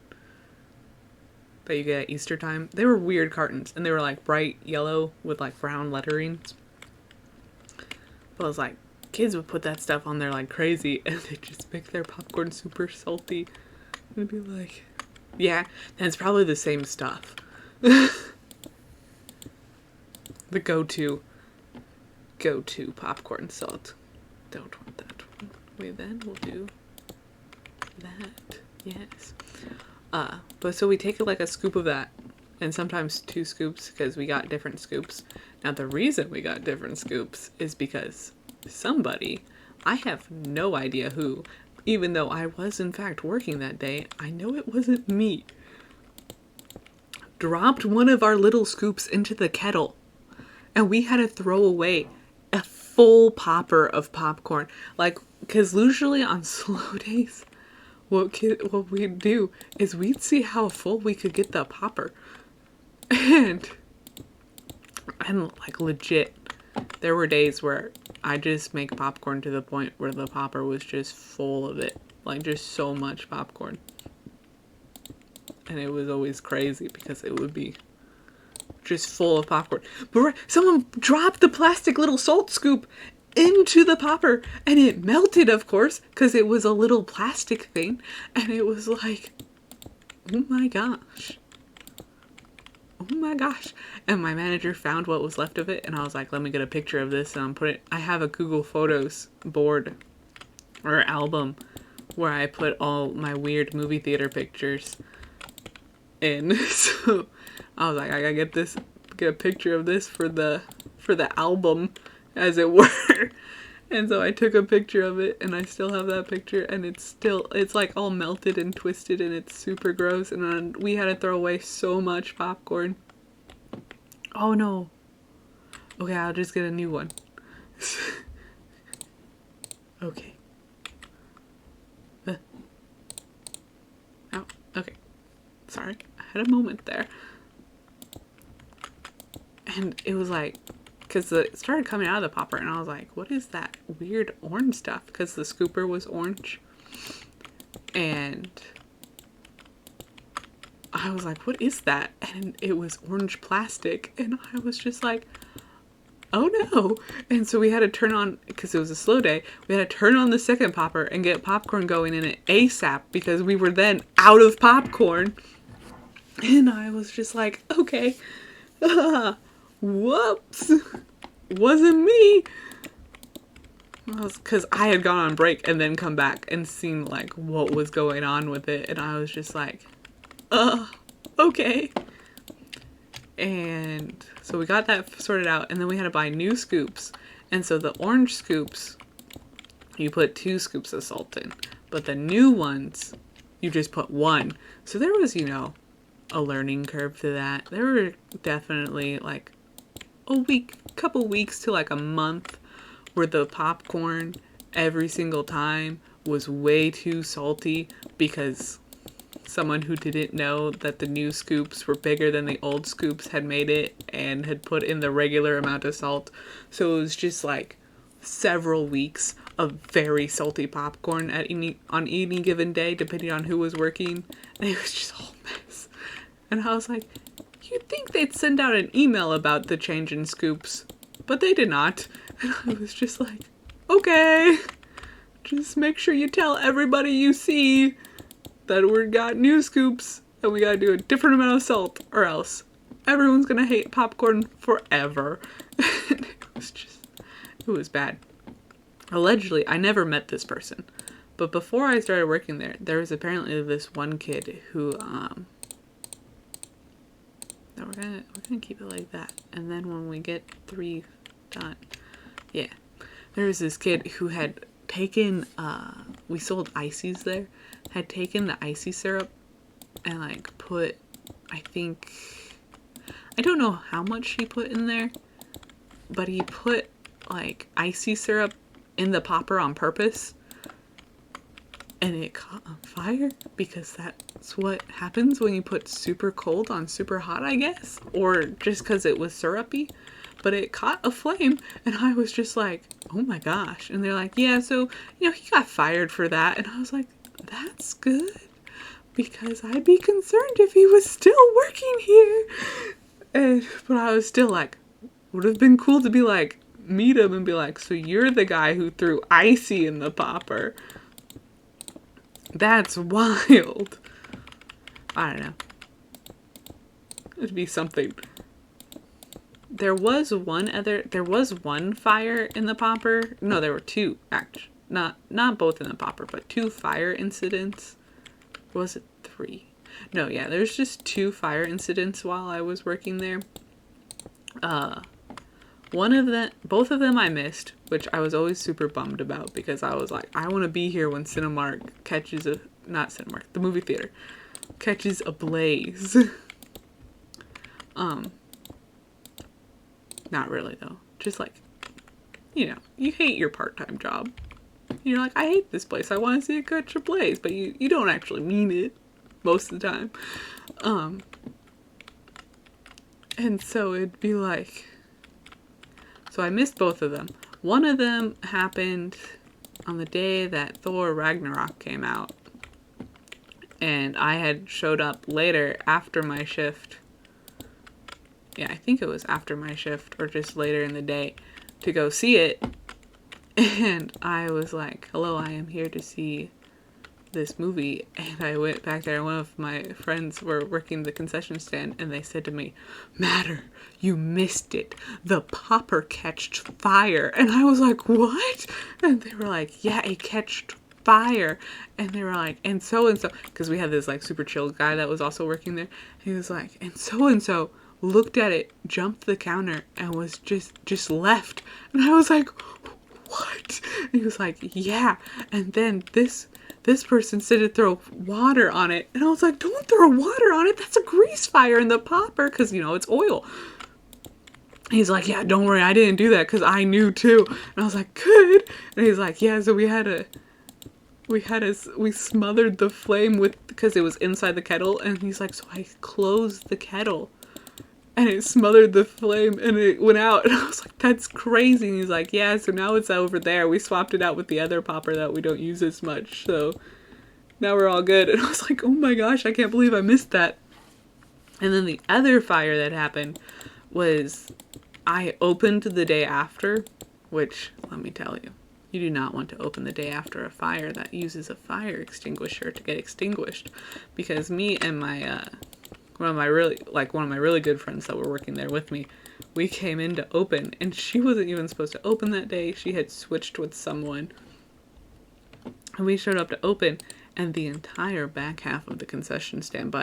S1: that you get at Easter time. They were weird cartons, and they were like bright yellow with like brown lettering. But I was like, kids would put that stuff on there like crazy, and they just make their popcorn super salty. And be like, yeah, that's probably the same stuff. The go-to popcorn salt. Don't want that one. Wait, then we'll do that. Yes. But so we take like a scoop of that, and sometimes 2 scoops, because we got different scoops. Now the reason we got different scoops is because somebody, I have no idea who, even though I was in fact working that day, I know it wasn't me, dropped one of our little scoops into the kettle, and we had to throw away a full popper of popcorn. Like, because usually on slow days, what we'd do is we'd see how full we could get the popper. And like legit, there were days where I just make popcorn to the point where the popper was just full of it. Like, just so much popcorn. And it was always crazy because it would be just full of popcorn. But someone dropped the plastic little salt scoop into the popper, and it melted, of course, because it was a little plastic thing. And it was like, oh my gosh. Oh my gosh. And my manager found what was left of it, and I was like, let me get a picture of this, and I have a Google Photos board or album where I put all my weird movie theater pictures in. So I was like, I gotta get a picture of this for the album, as it were. And so I took a picture of it, and I still have that picture, and it's like all melted and twisted, and it's super gross, and we had to throw away so much popcorn. Oh no. Okay, I'll just get a new one. Okay. Oh, okay. Sorry, I had a moment there. And it was like, because it started coming out of the popper, and I was like, what is that weird orange stuff? Because the scooper was orange. And I was like, what is that? And it was orange plastic. And I was just like, oh no. And so we had to turn on, because it was a slow day, we had to turn on the second popper and get popcorn going in it ASAP, because we were then out of popcorn. And I was just like, okay. Whoops. Wasn't me. Because I had gone on break and then come back and seen like what was going on with it, and I was just like, okay. And so we got that sorted out, and then we had to buy new scoops. And so the orange scoops, you put 2 scoops of salt in, but the new ones, you just put 1. So there was, a learning curve to that. There were definitely like couple weeks to like a month where the popcorn every single time was way too salty, because someone who didn't know that the new scoops were bigger than the old scoops had made it and had put in the regular amount of salt. So it was just like several weeks of very salty popcorn on any given day, depending on who was working. And it was just a whole mess. And I was like, you'd think they'd send out an email about the change in scoops, but they did not. And I was just like, okay, just make sure you tell everybody you see that we got new scoops and we gotta do a different amount of salt, or else everyone's gonna hate popcorn forever. It was bad. Allegedly, I never met this person, but before I started working there was apparently this one kid who, no, we're gonna keep it like that, and then when we get 3 done, yeah, there was this kid who had taken, we sold ices there, had taken the icy syrup and like put, I don't know how much he put in there, but he put like icy syrup in the popper on purpose, and it caught on fire, because that's what happens when you put super cold on super hot, I guess, or just because it was syrupy. But it caught a flame, and I was just like, oh my gosh. And they're like, yeah, so, he got fired for that. And I was like, that's good, because I'd be concerned if he was still working here. But I was still like, would have been cool to be like, meet him and be like, so you're the guy who threw icy in the popper. That's wild. I don't know. It'd be something. There was one fire in the popper. No, there were 2, actually. Not both in the popper, but 2 fire incidents. Or was it 3? No, yeah, there's just 2 fire incidents while I was working there. Both of them I missed, which I was always super bummed about, because I was like, I want to be here when the movie theater catches a blaze. Not really though. Just like, you hate your part-time job. You're like, I hate this place. I want to see it catch a blaze, but you don't actually mean it most of the time. And so it'd be like, so I missed both of them. One of them happened on the day that Thor Ragnarok came out, and I had showed up later after my shift. Yeah, I think it was after my shift, or just later in the day, to go see it. And I was like, hello, I am here to see this movie. And I went back there, and one of my friends were working the concession stand, and they said to me, Matter, you missed it. The popper catched fire. And I was like, what? And they were like, yeah, it catched fire. And they were like, and so, because we had this like super chill guy that was also working there. He was like, and so looked at it, jumped the counter, and was just left. And I was like, what? And he was like, yeah. And then this person said to throw water on it. And I was like, don't throw water on it. That's a grease fire in the popper, because, it's oil. He's like, yeah, don't worry. I didn't do that because I knew too. And I was like, good. And he's like, yeah, so we smothered the flame because it was inside the kettle. And he's like, so I closed the kettle and it smothered the flame and it went out. And I was like, that's crazy. And he's like, yeah, so now it's over there. We swapped it out with the other popper that we don't use as much. So now we're all good. And I was like, oh my gosh, I can't believe I missed that. And then the other fire that happened was I opened the day after, which, let me tell you, you do not want to open the day after a fire that uses a fire extinguisher to get extinguished. Because me and one of my really good friends that were working there with me, we came in to open, and she wasn't even supposed to open that day. She had switched with someone, and we showed up to open, and the entire back half of the concession stand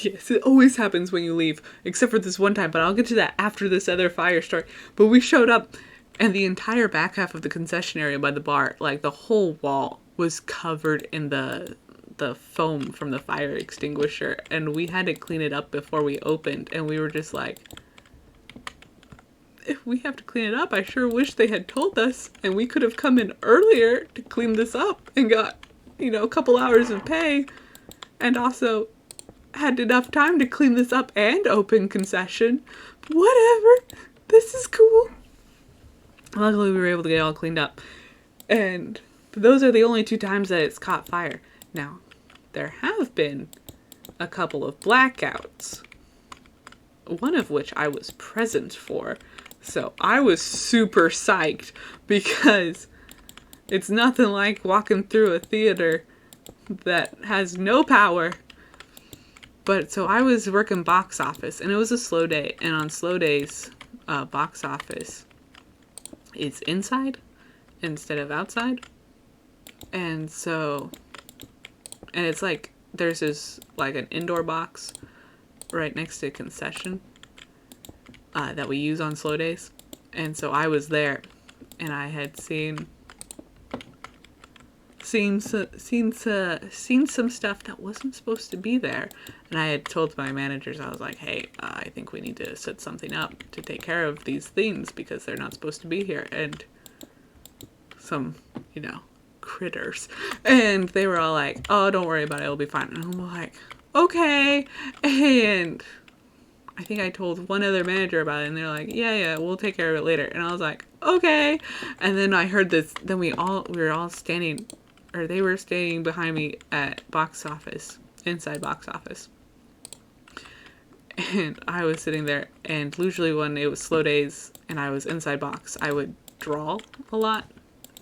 S1: yes, it always happens when you leave, except for this one time, but I'll get to that after this other fire story. But we showed up, and the entire back half of the concession area by the bar, like the whole wall, was covered in the foam from the fire extinguisher, and we had to clean it up before we opened. And we were just like, if we have to clean it up, I sure wish they had told us, and we could have come in earlier to clean this up and got, a couple hours of pay, and also had enough time to clean this up and open concession. Whatever, this is cool. Luckily, we were able to get it all cleaned up. And those are the only 2 times that it's caught fire. Now, there have been a couple of blackouts, one of which I was present for. So I was super psyched because it's nothing like walking through a theater that has no power. But so I was working box office, and it was a slow day. And on slow days, box office is inside instead of outside. And so, and it's like, there's this, like, an indoor box right next to concession that we use on slow days. And so I was there, and I had seen some stuff that wasn't supposed to be there. And I had told my managers, I was like, hey, I think we need to set something up to take care of these things because they're not supposed to be here. And some, critters. And they were all like, oh, don't worry about it, it'll be fine. And I'm like, okay. And I think I told one other manager about it, and they're like, yeah, we'll take care of it later. And I was like, okay. And then I heard this, then we were all standing, or they were standing behind me at box office, inside box office. And I was sitting there, and usually when it was slow days and I was inside box, I would draw a lot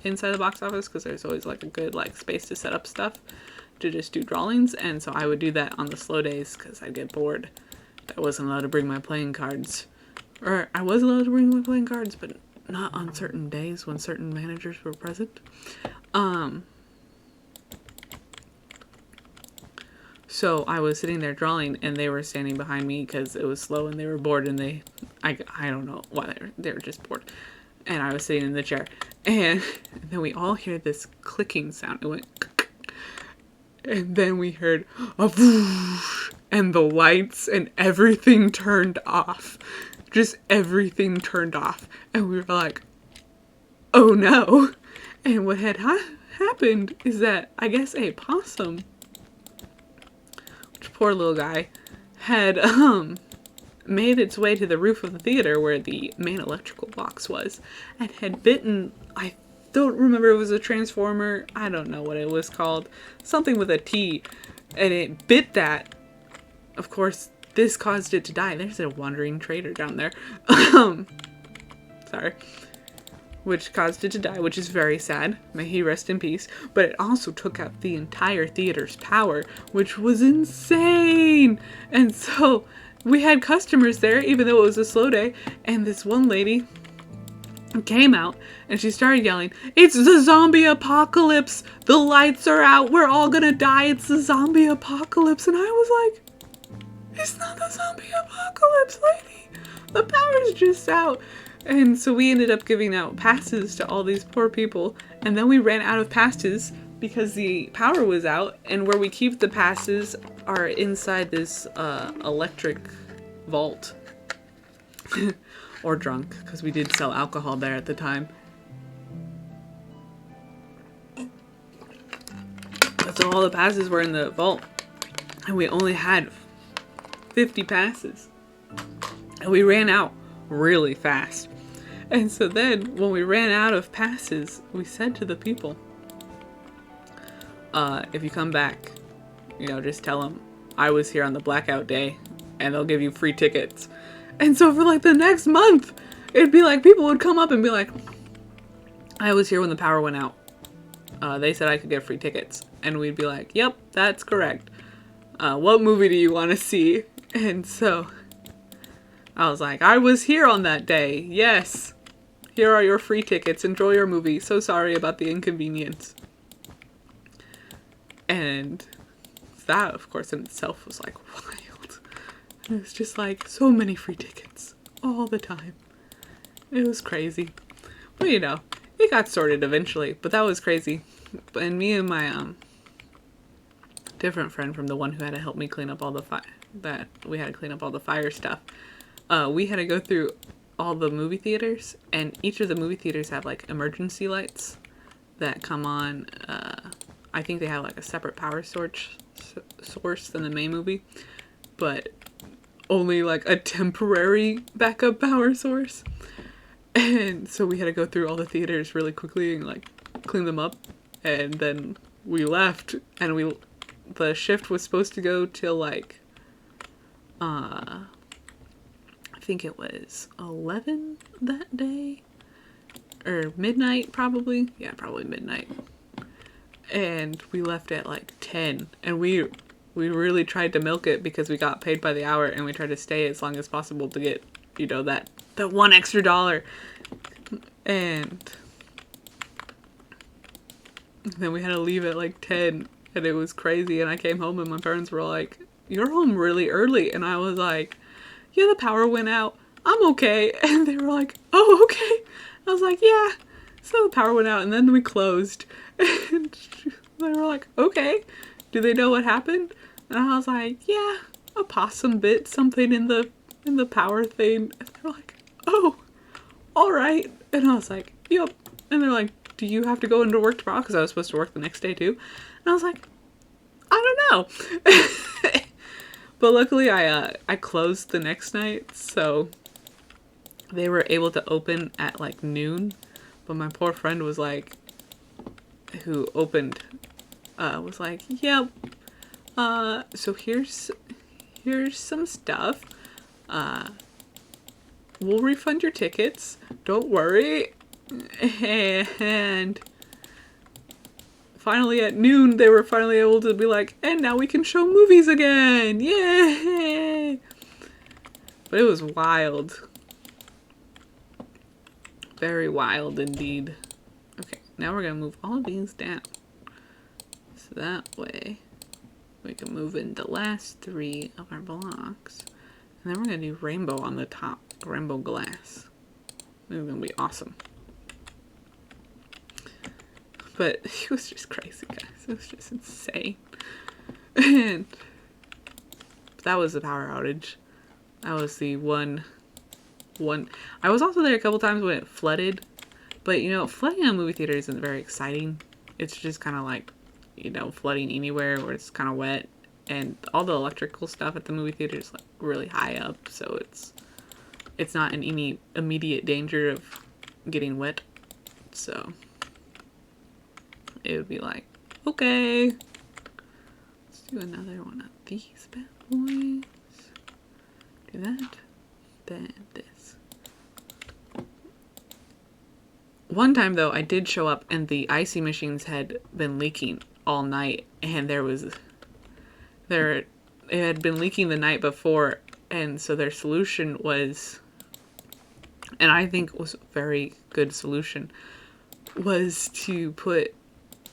S1: inside the box office because there's always like a good space to set up stuff to just do drawings. And so I would do that on the slow days because I'd get bored. I wasn't allowed to bring my playing cards, or I was allowed to bring my playing cards, but not on certain days when certain managers were present. So I was sitting there drawing, and they were standing behind me because it was slow and they were bored, and I don't know why they were just bored. And I was sitting in the chair, and then we all hear this clicking sound. It went, and then we heard a whoosh, and the lights and everything turned off. Just everything turned off. And we were like, oh no. And what had happened is that I guess a possum, which poor little guy, had made its way to the roof of the theater where the main electrical box was, and had bitten, I don't remember, it was a transformer, I don't know what it was called, something with a T, and it bit that. Of course, this caused it to die. There's a wandering trader down there. Sorry. Which caused it to die, which is very sad. May he rest in peace. But it also took out the entire theater's power, which was insane. And so we had customers there, even though it was a slow day. And this one lady came out and she started yelling, it's the zombie apocalypse. The lights are out. We're all gonna die. It's the zombie apocalypse. And I was like, it's not the zombie apocalypse, lady. The power's just out. And so we ended up giving out passes to all these poor people. And then we ran out of passes because the power was out. And where we keep the passes are inside this electric vault. Or drunk, because we did sell alcohol there at the time. So all the passes were in the vault. And we only had 50 passes. And we ran out really fast. And so then, when we ran out of passes, we said to the people, if you come back, just tell them I was here on the blackout day, and they'll give you free tickets. And so for the next month, it'd be like, people would come up and be like, I was here when the power went out. They said I could get free tickets. And we'd be like, yep, that's correct. What movie do you want to see? And so I was like, I was here on that day. Yes. Here are your free tickets. Enjoy your movie. So sorry about the inconvenience. And that, of course, in itself was wild. It was just so many free tickets all the time. It was crazy. But it got sorted eventually. But that was crazy. And me and my different friend from the one who had to help me clean up all the we had to clean up all the fire stuff. We had to go through all the movie theaters, and each of the movie theaters have emergency lights that come on. I think they have a separate power source than the main movie, but only a temporary backup power source. And so we had to go through all the theaters really quickly and like clean them up. And then we left, and the shift was supposed to go till like, I think it was 11 that day. Or midnight, probably. Yeah, probably midnight. And we left at like 10. And we really tried to milk it because we got paid by the hour, and we tried to stay as long as possible to get, that one extra dollar. And then we had to leave at like 10, and it was crazy. And I came home, and my parents were like, "You're home really early." And I was like, "Yeah, the power went out. I'm okay." And they were like, "Oh, okay." I was like, "Yeah." So the power went out, and then we closed. And they were like, "Okay. Do they know what happened?" And I was like, "Yeah, a possum bit something in the power thing." And they're like, "Oh, all right." And I was like, "Yep." And they're like, "Do you have to go into work tomorrow?" Because I was supposed to work the next day too. And I was like, "I don't know." But luckily I closed the next night, so they were able to open at like noon. But my poor friend was like, who opened, was like, "Yep, so here's some stuff. We'll refund your tickets. Don't worry." And finally at noon, they were finally able to be like, "And now we can show movies again. Yay!" But it was wild. Very wild indeed. Okay, now we're going to move all of these down. So that way we can move in the last 3 of our blocks. And then we're going to do rainbow on the top. Rainbow glass. This is going to be awesome. But it was just crazy, guys. It was just insane. And that was the power outage. That was the one. I was also there a couple times when it flooded. But, flooding a movie theater isn't very exciting. It's just kind of like, flooding anywhere where it's kind of wet. And all the electrical stuff at the movie theater is like really high up. So it's not in any immediate danger of getting wet. So it would be like, okay, let's do another one of these bad boys. Do that, then this. One time though, I did show up and the icy machines had been leaking all night, and it had been leaking the night before, and so their solution was, and I think was a very good solution, was to put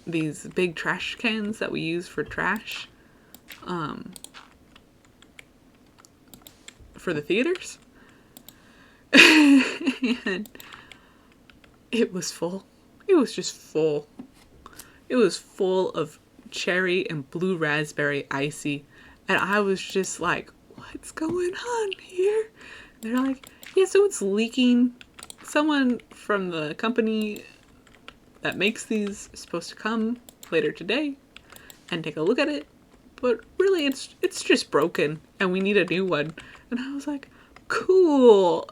S1: these big trash cans that we use for trash, for the theaters. And it was full. It was just full. It was full of cherry and blue raspberry icy. And I was just like, "What's going on here?" And they're like, "Yeah, so it's leaking. Someone from the company that makes these is supposed to come later today and take a look at it. But really, it's just broken and we need a new one." And I was like, "Cool."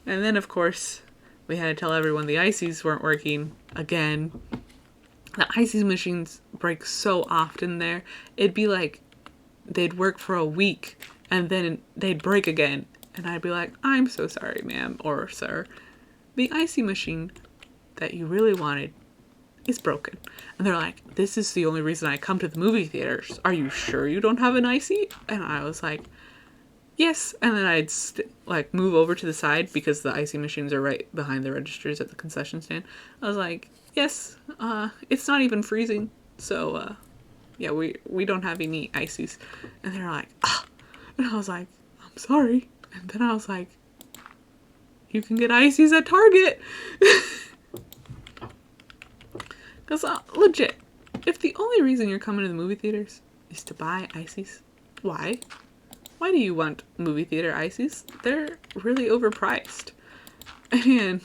S1: And then, of course, we had to tell everyone the ices weren't working again. The ices machines break so often there. It'd be like they'd work for a week and then they'd break again. And I'd be like, "I'm so sorry, ma'am or sir. The icy machine that you really wanted is broken." And they're like, "This is the only reason I come to the movie theaters. Are you sure you don't have an icy?" And I was like, "Yes." And then I'd move over to the side because the icy machines are right behind the registers at the concession stand. I was like, "Yes, it's not even freezing. So, yeah, we don't have any ices." And they're like, "Ah." And I was like, "I'm sorry." And then I was like, "You can get ices at Target." Because, legit, if the only reason you're coming to the movie theaters is to buy ices, why? Why do you want movie theater ices? They're really overpriced. And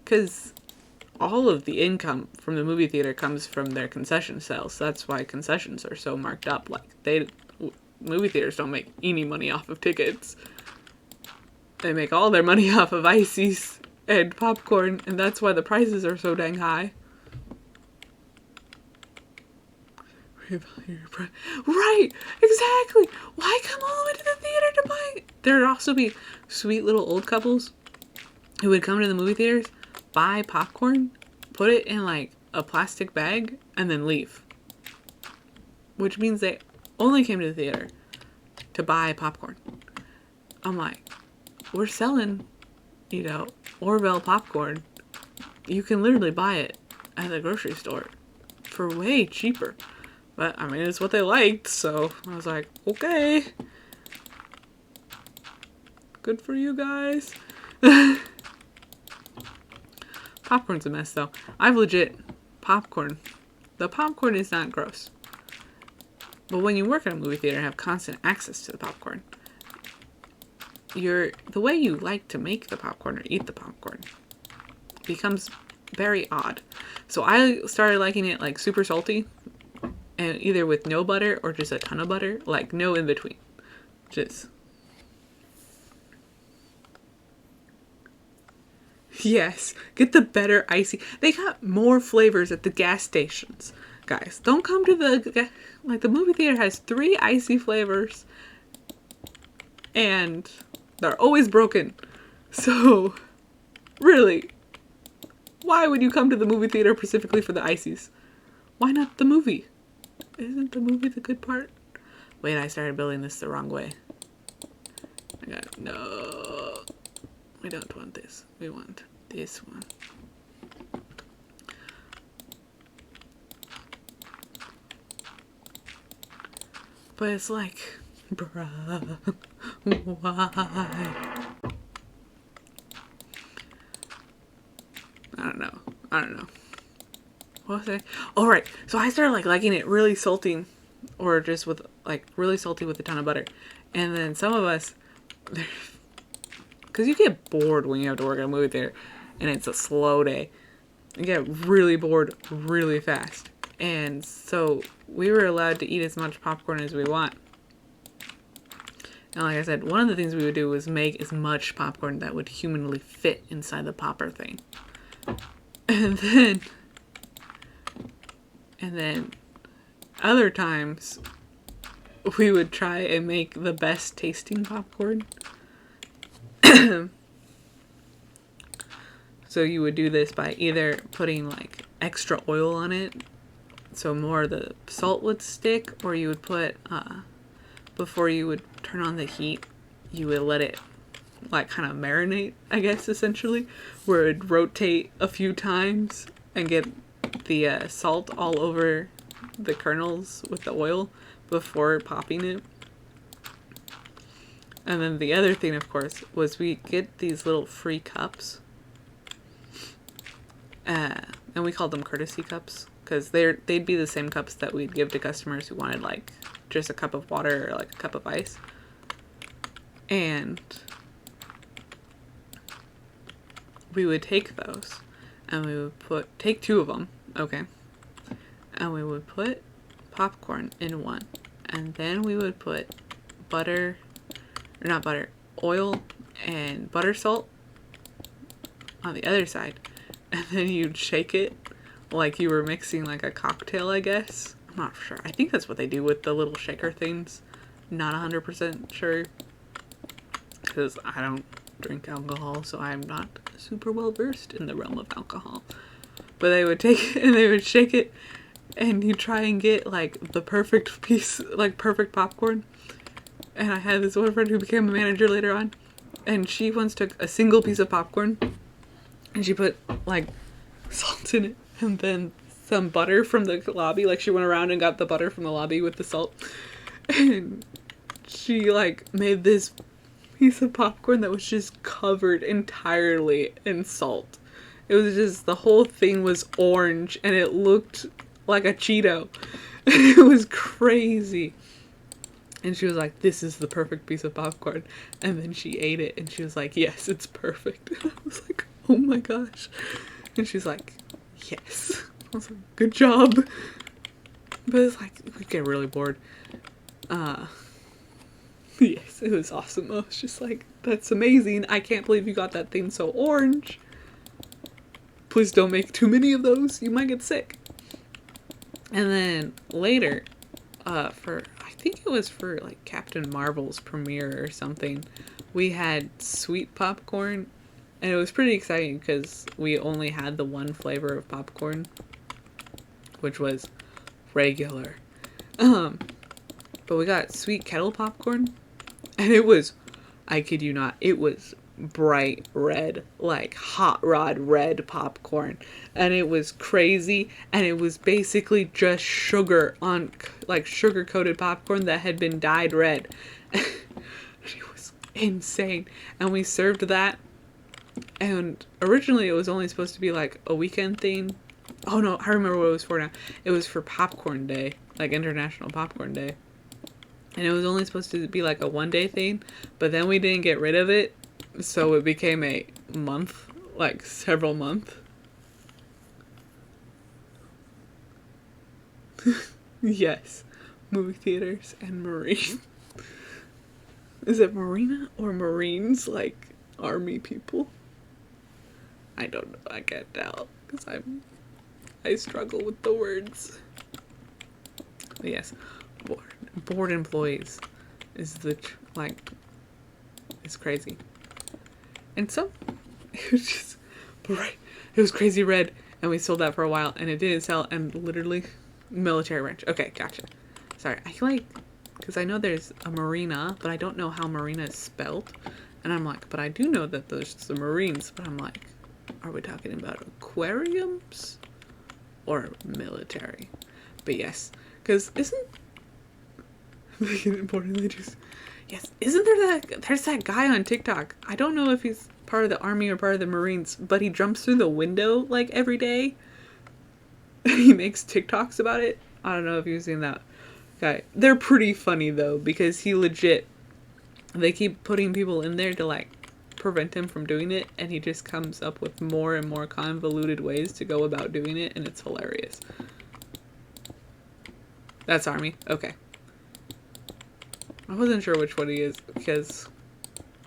S1: because all of the income from the movie theater comes from their concession sales. That's why concessions are so marked up. Like, movie theaters don't make any money off of tickets. they make all their money off of ices and popcorn, and that's why the prices are so dang high. Right, exactly. Why come all the way to the theater to buy? There'd also be sweet little old couples who would come to the movie theaters, buy popcorn, put it in like a plastic bag, and then leave. Which means they only came to the theater to buy popcorn. I'm like, we're selling, Orville popcorn. You can literally buy it at the grocery store for way cheaper. But, I mean, it's what they liked, so I was like, okay. Good for you guys. Popcorn's a mess, though. I've legit popcorn. The popcorn is not gross. But when you work at a movie theater and have constant access to the popcorn, the way you like to make the popcorn or eat the popcorn becomes very odd. So I started liking it like super salty, and either with no butter or just a ton of butter, like no in between. Just. Yes, get the better icy. They got more flavors at the gas stations. Guys, don't come to the movie theater has 3 icy flavors and they're always broken. So, really, why would you come to the movie theater specifically for the ices? Why not the movie? Isn't the movie the good part? Wait, I started building this the wrong way. No. We don't want this. We want this one. But it's like, bruh, why? I don't know. What was I? Oh, right. So I started liking it really salty, or just with really salty with a ton of butter. And then some of us, because you get bored when you have to work at a movie theater and it's a slow day. You get really bored really fast. And so we were allowed to eat as much popcorn as we want. And like I said, one of the things we would do was make as much popcorn that would humanly fit inside the popper thing. And then other times we would try and make the best tasting popcorn. So you would do this by either putting extra oil on it, so more of the salt would stick, or you would put, before you would turn on the heat, you would let it kind of marinate, I guess, essentially, where it would rotate a few times and get the salt all over the kernels with the oil before popping it. And then the other thing, of course, was we get these little free cups. And we called them courtesy cups because they'd be the same cups that we'd give to customers who wanted just a cup of water or a cup of ice. And we would take those and we would take 2 of them, okay? And we would put popcorn in one. And then we would put oil and butter salt on the other side. And then you'd shake it like you were mixing a cocktail, I guess. I'm not sure. I think that's what they do with the little shaker things. Not 100% sure. Because I don't drink alcohol, so I'm not super well versed in the realm of alcohol. But they would take it and they would shake it, and you try and get the perfect piece, perfect popcorn. And I had this one friend who became a manager later on, and she once took a single piece of popcorn and she put salt in it and then some butter from the lobby. She went around and got the butter from the lobby with the salt, and she made this piece of popcorn that was just covered entirely in salt. It was just, the whole thing was orange and it looked like a Cheeto. It was crazy. And she was like, this is the perfect piece of popcorn. And then she ate it and she was like, yes, it's perfect. And I was like, oh my gosh. And she's like, yes. I was like, good job. But it's we'd get really bored. Yes, it was awesome. I was just like, that's amazing. I can't believe you got that thing so orange. Please don't make too many of those. You might get sick. And then later, I think it was for like Captain Marvel's premiere or something, we had sweet popcorn. And it was pretty exciting because we only had the one flavor of popcorn, which was regular. But we got sweet kettle popcorn, and it was, I kid you not, it was bright red, like hot rod red popcorn. And it was crazy, and it was basically just sugar on, like sugar coated popcorn that had been dyed red. It was insane. And we served that, and originally it was only supposed to be like a weekend thing. Oh no, I remember what it was for now. It was for Popcorn Day, like International Popcorn Day. And it was only supposed to be like a one-day thing, but then we didn't get rid of it, so it became a month, like several months. Yes, movie theaters and Marine. Is it Marina or Marines, like army people? I don't know, I can't tell, because I struggle with the words. But yes, board employees is it's crazy. And so, it was just bright. It was crazy red, and we sold that for a while, and it didn't sell, and literally, military ranch. Okay, gotcha. Sorry, I feel like, because I know there's a marina, but I don't know how marina is spelled. And I'm like, but I do know that there's the Marines, but I'm like, are we talking about aquariums or military? But yes, because isn't importantly just yes, isn't there's that guy on TikTok? I don't know if he's part of the army or part of the Marines, but he jumps through the window like every day. He makes TikToks about it. I don't know if you've seen that guy. They're pretty funny though, because they keep putting people in there to like prevent him from doing it, and he just comes up with more and more convoluted ways to go about doing it, and it's hilarious. That's Army. Okay. I wasn't sure which one he is, because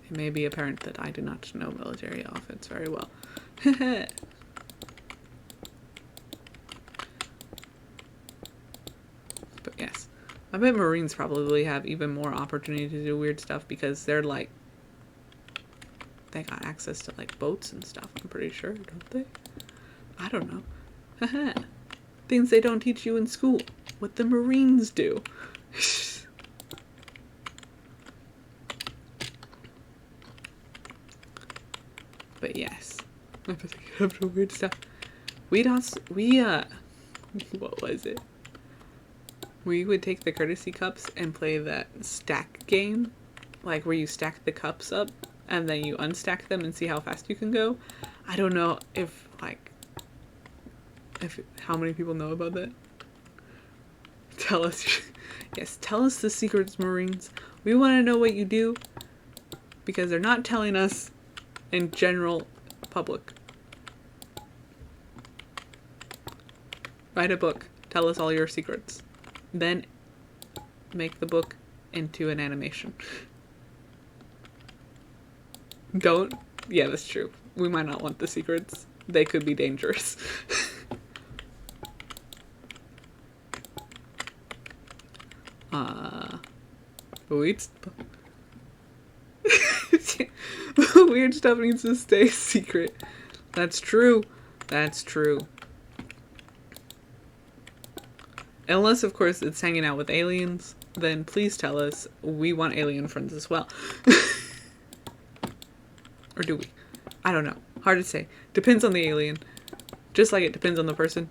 S1: it may be apparent that I do not know military offense very well. But yes. I bet Marines probably have even more opportunity to do weird stuff, because they're like, they got access to like boats and stuff, I'm pretty sure, don't they? I don't know. Things they don't teach you in school. What the Marines do. But yes. I bet they get up to weird stuff. What was it? We would take the courtesy cups and play that stack game. Like where you stack the cups up and then you unstack them and see how fast you can go. I don't know if how many people know about that. Tell us. Yes, tell us the secrets, Marines. We want to know what you do, because they're not telling us in general public. Write a book. Tell us all your secrets. Then make the book into an animation. Don't. Yeah, that's true. We might not want the secrets. They could be dangerous. Weird stuff needs to stay secret. That's true. That's true. Unless, of course, it's hanging out with aliens, then please tell us. We want alien friends as well. Or do we? I don't know. Hard to say. Depends on the alien. Just like it depends on the person.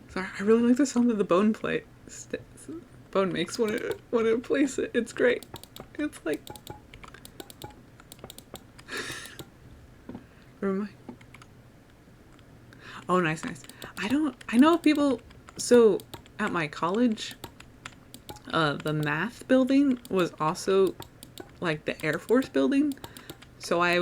S1: Sorry, I really like the sound of the bone plate. Bone makes when it place it. It's great. It's like... Oh, nice. I know people, so at my college, the math building was also like the Air Force building. So I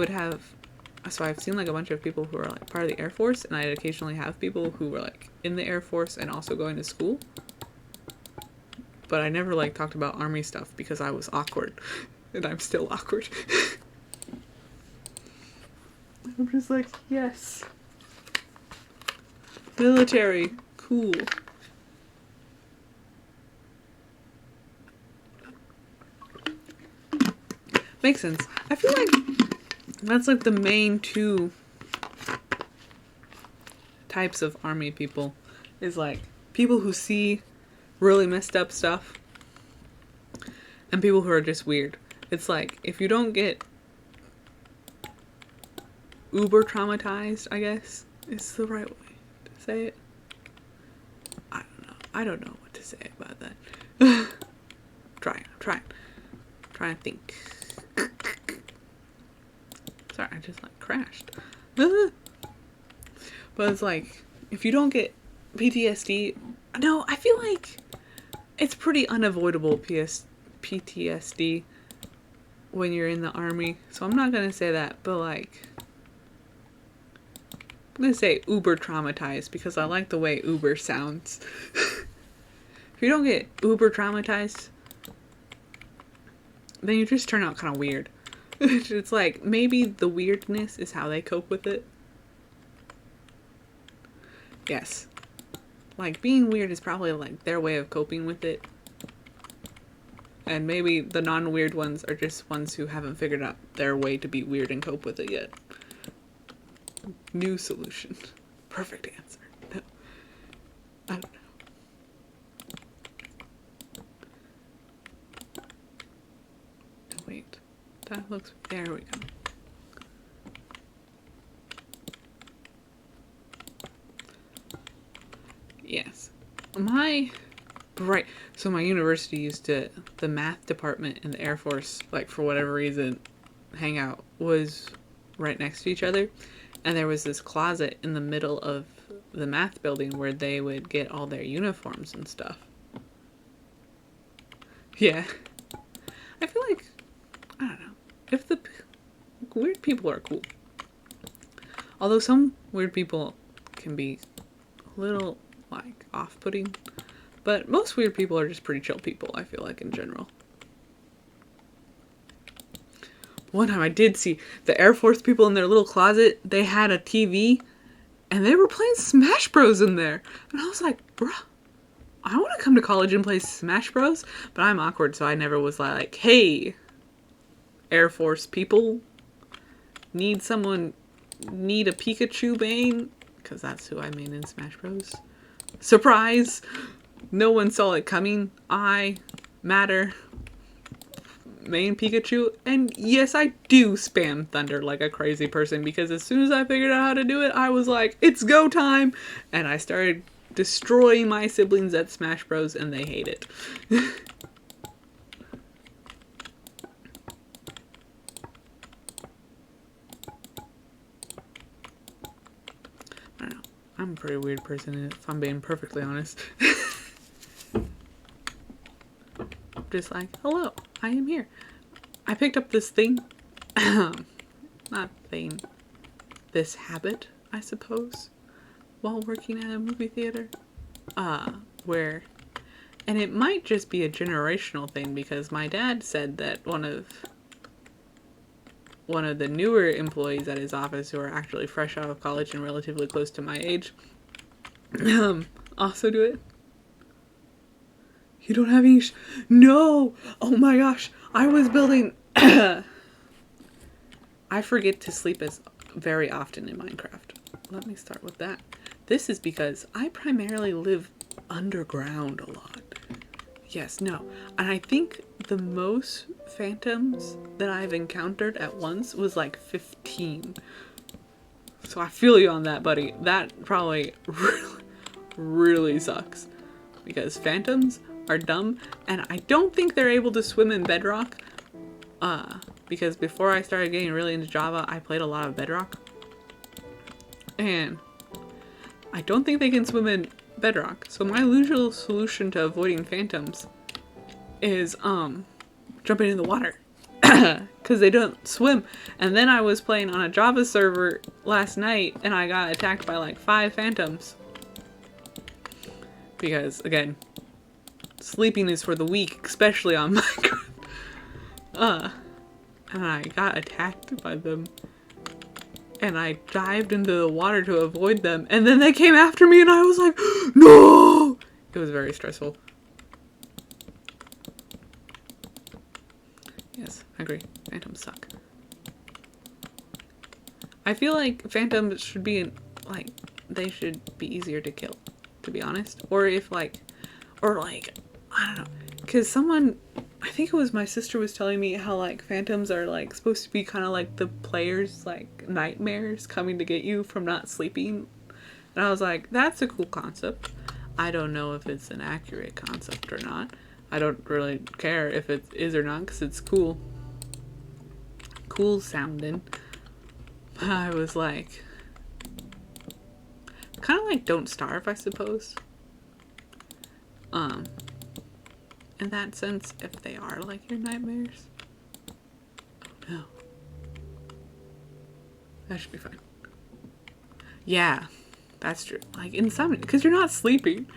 S1: so I've seen like a bunch of people who are like part of the Air Force, and I'd occasionally have people who were like in the Air Force and also going to school. But I never like talked about Army stuff because I was awkward, and I'm still awkward. I'm just like, yes. Military, cool. Makes sense. I feel like that's like the main two types of Army people, is like people who see really messed up stuff and people who are just weird. It's like, if you don't get uber traumatized, I guess is the right way to say it. I don't know what to say about that. Trying to think. Sorry, I just like crashed. But it's like, if you don't get PTSD, no, I feel like it's pretty unavoidable PTSD when you're in the Army. So I'm not gonna say that, but like, I'm gonna say uber traumatized because I like the way Uber sounds. If you don't get uber traumatized, then you just turn out kind of weird. It's like, maybe the weirdness is how they cope with it. Yes. Like, being weird is probably like their way of coping with it. And maybe the non-weird ones are just ones who haven't figured out their way to be weird and cope with it yet. New solution. Perfect answer. No. I don't know. Wait. That looks... There we go. Yes. Right. So my university used to... The math department and the Air Force, like, for whatever reason, hangout was right next to each other. And there was this closet in the middle of the math building where they would get all their uniforms and stuff. Yeah. I feel like... I don't know. If the weird people are cool. Although some weird people can be a little, like, off-putting. But most weird people are just pretty chill people, I feel like, in general. One time I did see the Air Force people in their little closet. They had a TV, and they were playing Smash Bros. In there. And I was like, bruh, I want to come to college and play Smash Bros. But I'm awkward, so I never was like, hey, Air Force people, need a Pikachu main? Because that's who I main in Smash Bros. Surprise! No one saw it coming. I matter. Main Pikachu. And yes, I do spam Thunder like a crazy person, because as soon as I figured out how to do it, I was like, it's go time! And I started destroying my siblings at Smash Bros. And they hate it. I don't know. I'm a pretty weird person, if I'm being perfectly honest. Just like, hello, I am here. I picked up this thing. Not thing. This habit, I suppose, while working at a movie theater. And it might just be a generational thing, because my dad said that one of the newer employees at his office, who are actually fresh out of college and relatively close to my age, also do it. You don't have any No! Oh my gosh. I was building... I forget to sleep very often in Minecraft. Let me start with that. This is because I primarily live underground a lot. Yes, no. And I think the most phantoms that I've encountered at once was like 15. So I feel you on that, buddy. That probably really, really sucks. Because phantoms are dumb, and I don't think they're able to swim in Bedrock. Because before I started getting really into Java, I played a lot of Bedrock. And I don't think they can swim in Bedrock. So my usual solution to avoiding phantoms is, jumping in the water. because they don't swim. And then I was playing on a Java server last night and I got attacked by like 5 phantoms. Because, again, sleeping is for the weak, especially on Minecraft. And I got attacked by them. And I dived into the water to avoid them. And then they came after me and I was like, no! It was very stressful. Yes, I agree. Phantoms suck. I feel like phantoms should be, like, they should be easier to kill, to be honest. Or if, like, I don't know. Because someone, I think it was my sister was telling me how, like, phantoms are, like, supposed to be kind of like the player's, like, nightmares coming to get you from not sleeping. And I was like, that's a cool concept. I don't know if it's an accurate concept or not. I don't really care if it is or not because it's cool. Cool sounding. I was like, kind of like Don't Starve, I suppose. In that sense, if they are like your nightmares. Oh no. That should be fine. Yeah, that's true. Like insomnia, because you're not sleeping.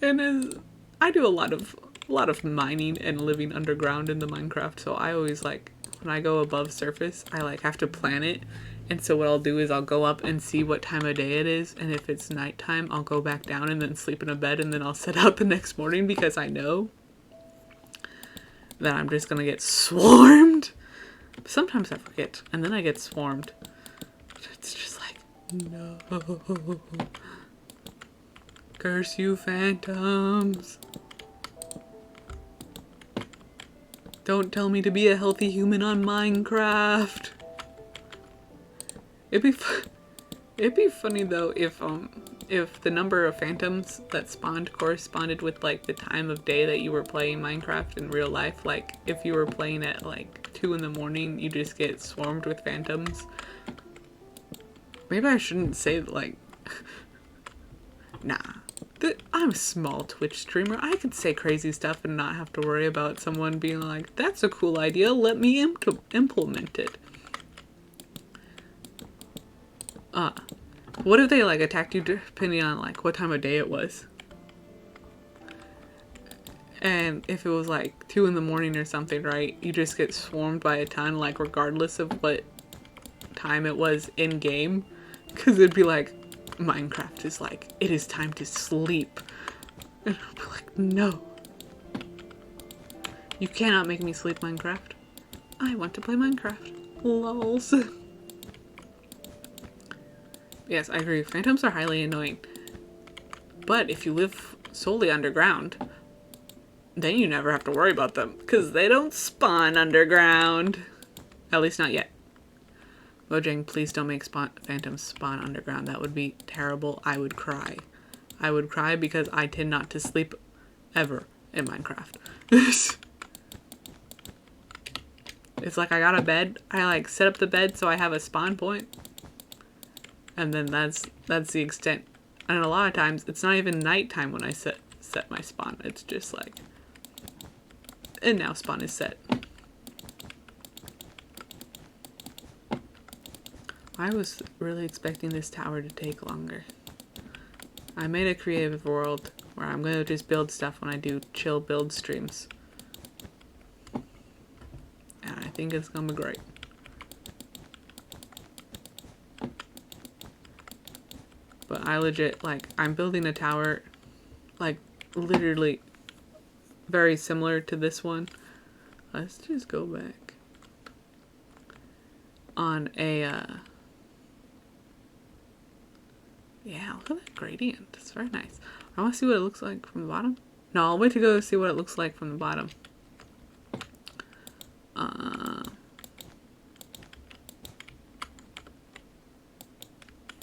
S1: And I do a lot of mining and living underground in the Minecraft, so I always like when I go above surface, I like have to plan it. And so what I'll do is I'll go up and see what time of day it is, and if it's nighttime, I'll go back down and then sleep in a bed, and then I'll set out the next morning because I know that I'm just gonna get swarmed. Sometimes I forget, and then I get swarmed. It's just like, no. Curse you, phantoms. Don't tell me to be a healthy human on Minecraft. It'd be funny though if the number of phantoms that spawned corresponded with like the time of day that you were playing Minecraft in real life. Like if you were playing at like 2 in the morning, you just get swarmed with phantoms. Maybe I shouldn't say like nah. I'm a small Twitch streamer. I could say crazy stuff and not have to worry about someone being like, that's a cool idea, let me implement it. What if they like attacked you depending on like what time of day it was? And if it was like 2 in the morning or something, right? You just get swarmed by a ton, like regardless of what time it was in game. Because it'd be like, Minecraft is like, it is time to sleep. And I'll be like, no. You cannot make me sleep, Minecraft. I want to play Minecraft. Lols. Yes, I agree. Phantoms are highly annoying. But if you live solely underground, then you never have to worry about them. Because they don't spawn underground. At least not yet. Mojang, please don't make phantoms spawn underground. That would be terrible. I would cry. I would cry because I tend not to sleep ever in Minecraft. It's like I got a bed. I like set up the bed so I have a spawn point. And then that's the extent. And a lot of times it's not even nighttime when I set my spawn. It's just like, and now spawn is set. I was really expecting this tower to take longer. I made a creative world where I'm going to just build stuff when I do chill build streams. And I think it's going to be great. But I legit, like, I'm building a tower, like, literally very similar to this one. Let's just go back. On a, yeah, look at that gradient. It's very nice. I want to see what it looks like from the bottom. No, I'll wait to go see what it looks like from the bottom.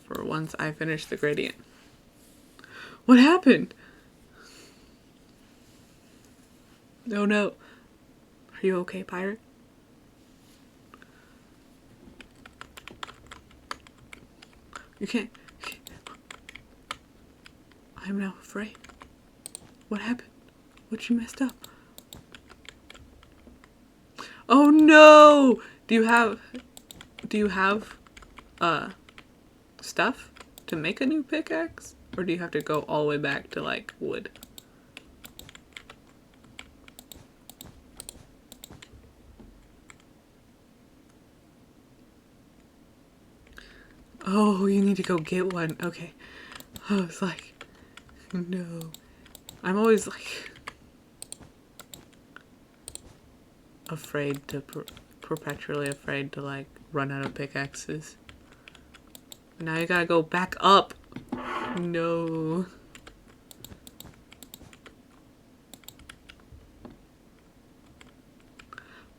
S1: For once I finish the gradient. What happened? Oh no. Are you okay, pirate? You can't. I'm now afraid. What happened? What you messed up? Oh no! Do you have stuff to make a new pickaxe? Or do you have to go all the way back to like wood? Oh, you need to go get one. Okay. I was like, no. I'm always like afraid to, perpetually afraid to like run out of pickaxes. Now you gotta go back up. No.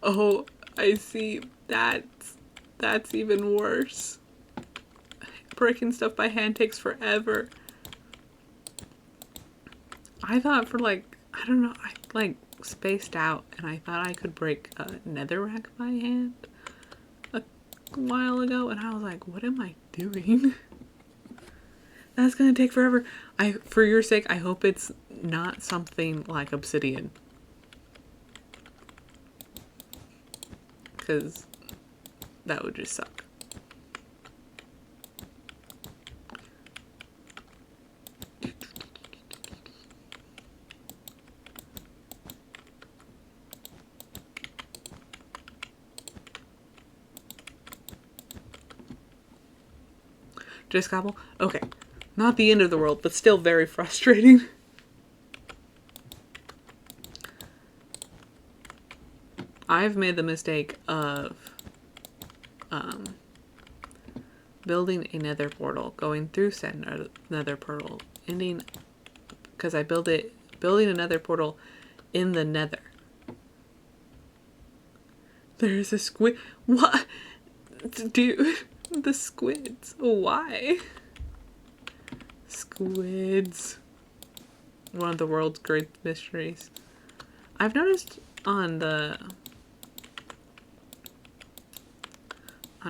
S1: Oh, I see. That's even worse. Breaking stuff by hand takes forever. I thought for like, I don't know, I like spaced out and I thought I could break a netherrack by hand a while ago and I was like, what am I doing? That's gonna take forever. For your sake, I hope it's not something like obsidian. Because that would just suck. Just cobble? Okay. Not the end of the world, but still very frustrating. I've made the mistake of building a nether portal, going through said nether portal, ending because I building a nether portal in the nether. There's a squid. What? Dude, the squids. Why? Squids. One of the world's great mysteries. I've noticed on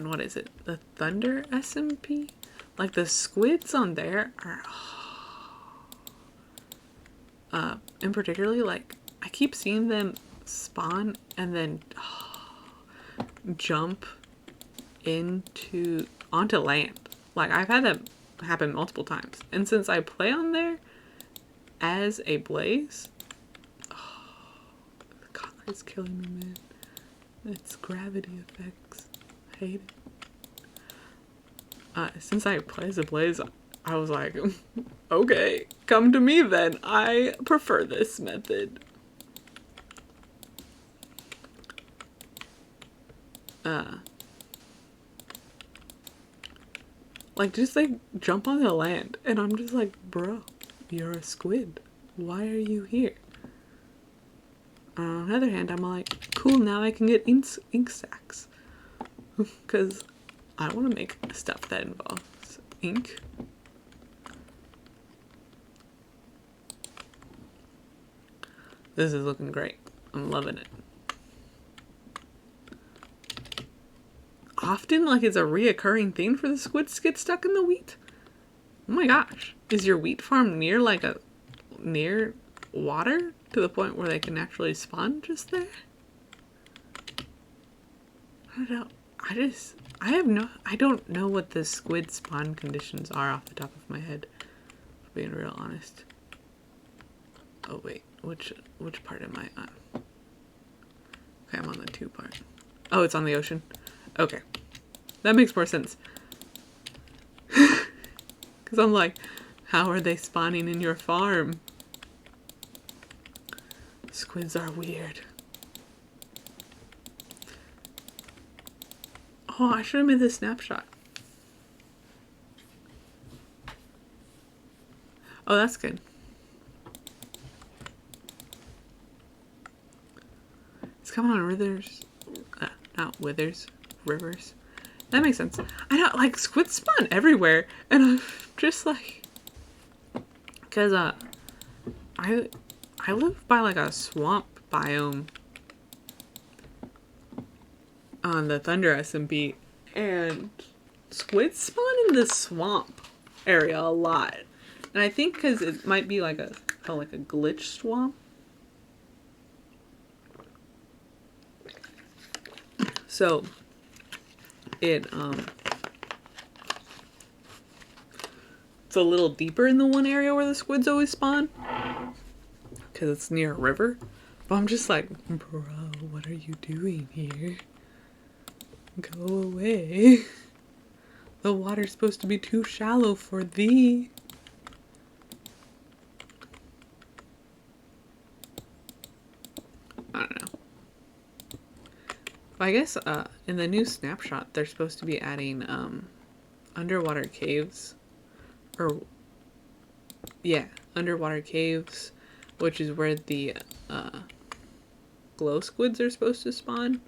S1: what is it? The Thunder SMP? Like the squids on there are in particularly like I keep seeing them spawn and then jump onto land. Like I've had that happen multiple times. And since I play on there as a blaze, the color is killing me, man. It's gravity effects. I hate it. Since I play as a blaze, I was like, okay, come to me then. I prefer this method. Like, just like jump on the land. And I'm just like, bro, you're a squid. Why are you here? On the other hand, I'm like, cool, now I can get ink sacks. Because I want to make stuff that involves ink. This is looking great. I'm loving it. Often, like, it's a reoccurring thing for the squids to get stuck in the wheat. Oh my gosh. Is your wheat farm near water to the point where they can actually spawn just there? I don't know. I don't know what the squid spawn conditions are off the top of my head, for being real honest. Oh wait, which part am I on? Okay, I'm on the 2 part. Oh, it's on the ocean. Okay. That makes more sense. Because I'm like, how are they spawning in your farm? Squids are weird. Oh, I should have made this snapshot. Oh, that's good. It's coming on rivers. Not withers. Rivers. That makes sense. I know, like, squids spawn everywhere. And I'm just like... Because, I live by, like, a swamp biome on the Thunder SMP, and squids spawn in the swamp area a lot. And I think because it might be like a glitch swamp. So it's a little deeper in the one area where the squids always spawn, because it's near a river. But I'm just like, bro, what are you doing here? Go away. The water's supposed to be too shallow for thee. I don't know. I guess in the new snapshot, they're supposed to be adding underwater caves. Or, yeah, underwater caves, which is where the glow squids are supposed to spawn.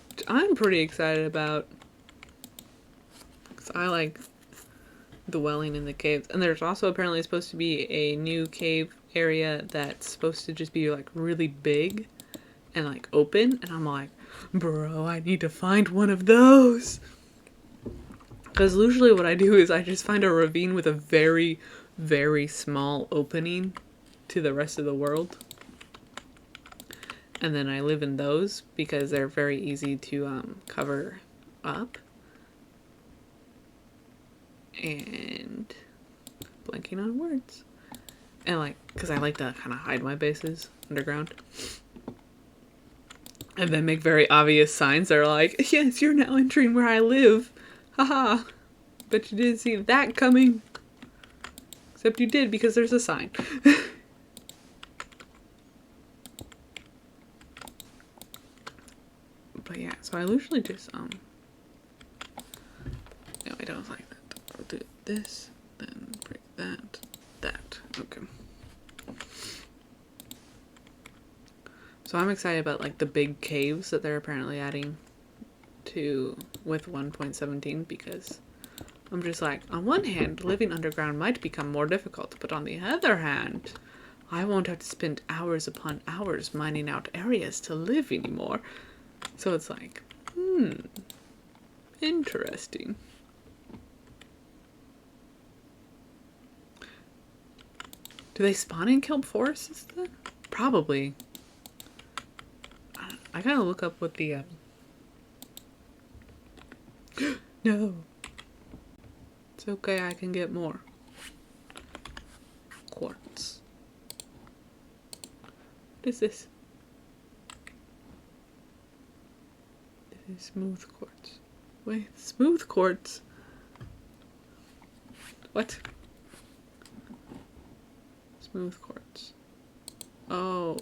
S1: Which I'm pretty excited about. Because I like dwelling in the caves. And there's also apparently supposed to be a new cave area that's supposed to just be like really big and like open. And I'm like, bro, I need to find one of those. Because usually what I do is I just find a ravine with a very, very small opening to the rest of the world. And then I live in those because they're very easy to cover up. And blanking on words. And like, because I like to kind of hide my bases underground. And then make very obvious signs that are like, yes, you're now entering where I live. Haha. Bet you didn't see that coming. Except you did because there's a sign. But yeah, so I usually just, no, I don't like that. I'll do this, then break that, okay. So I'm excited about, like, the big caves that they're apparently adding to, with 1.17, because I'm just like, on one hand, living underground might become more difficult, but on the other hand, I won't have to spend hours upon hours mining out areas to live anymore. So it's like, interesting. Do they spawn in kelp forests then? Probably. I gotta look up what the, No. It's okay, I can get more. Quartz. What is this? This is smooth quartz. Wait, smooth quartz? What? Smooth quartz. Oh.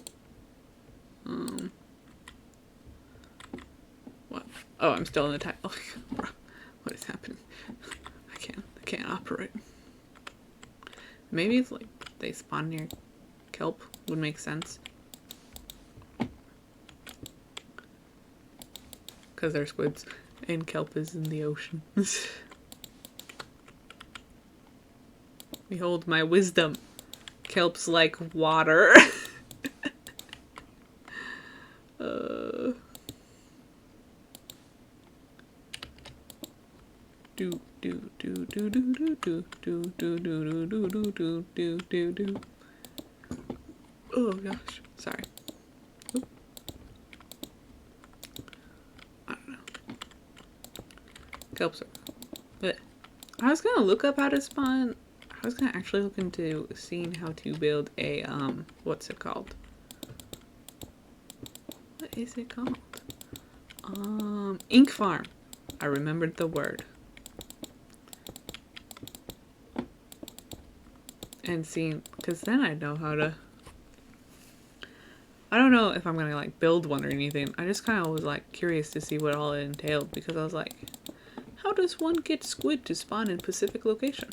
S1: What? Oh, I'm still in the title. What is happening? I can't operate. Maybe it's like they spawn near kelp would make sense. Because they're squids and kelp is in the ocean. Behold my wisdom. Kelp's like water. Do do do do do do do do do do do do do do do do. Oh gosh, sorry. Oop. I don't know. Kelps are. But I was gonna look up how to spawn. I was gonna actually look into seeing how to build a what's it called? What is it called? Ink farm. I remembered the word. And seeing, because then I know how to. I don't know if I'm gonna like build one or anything. I just kind of was like curious to see what all it entailed because I was like, how does one get squid to spawn in Pacific location?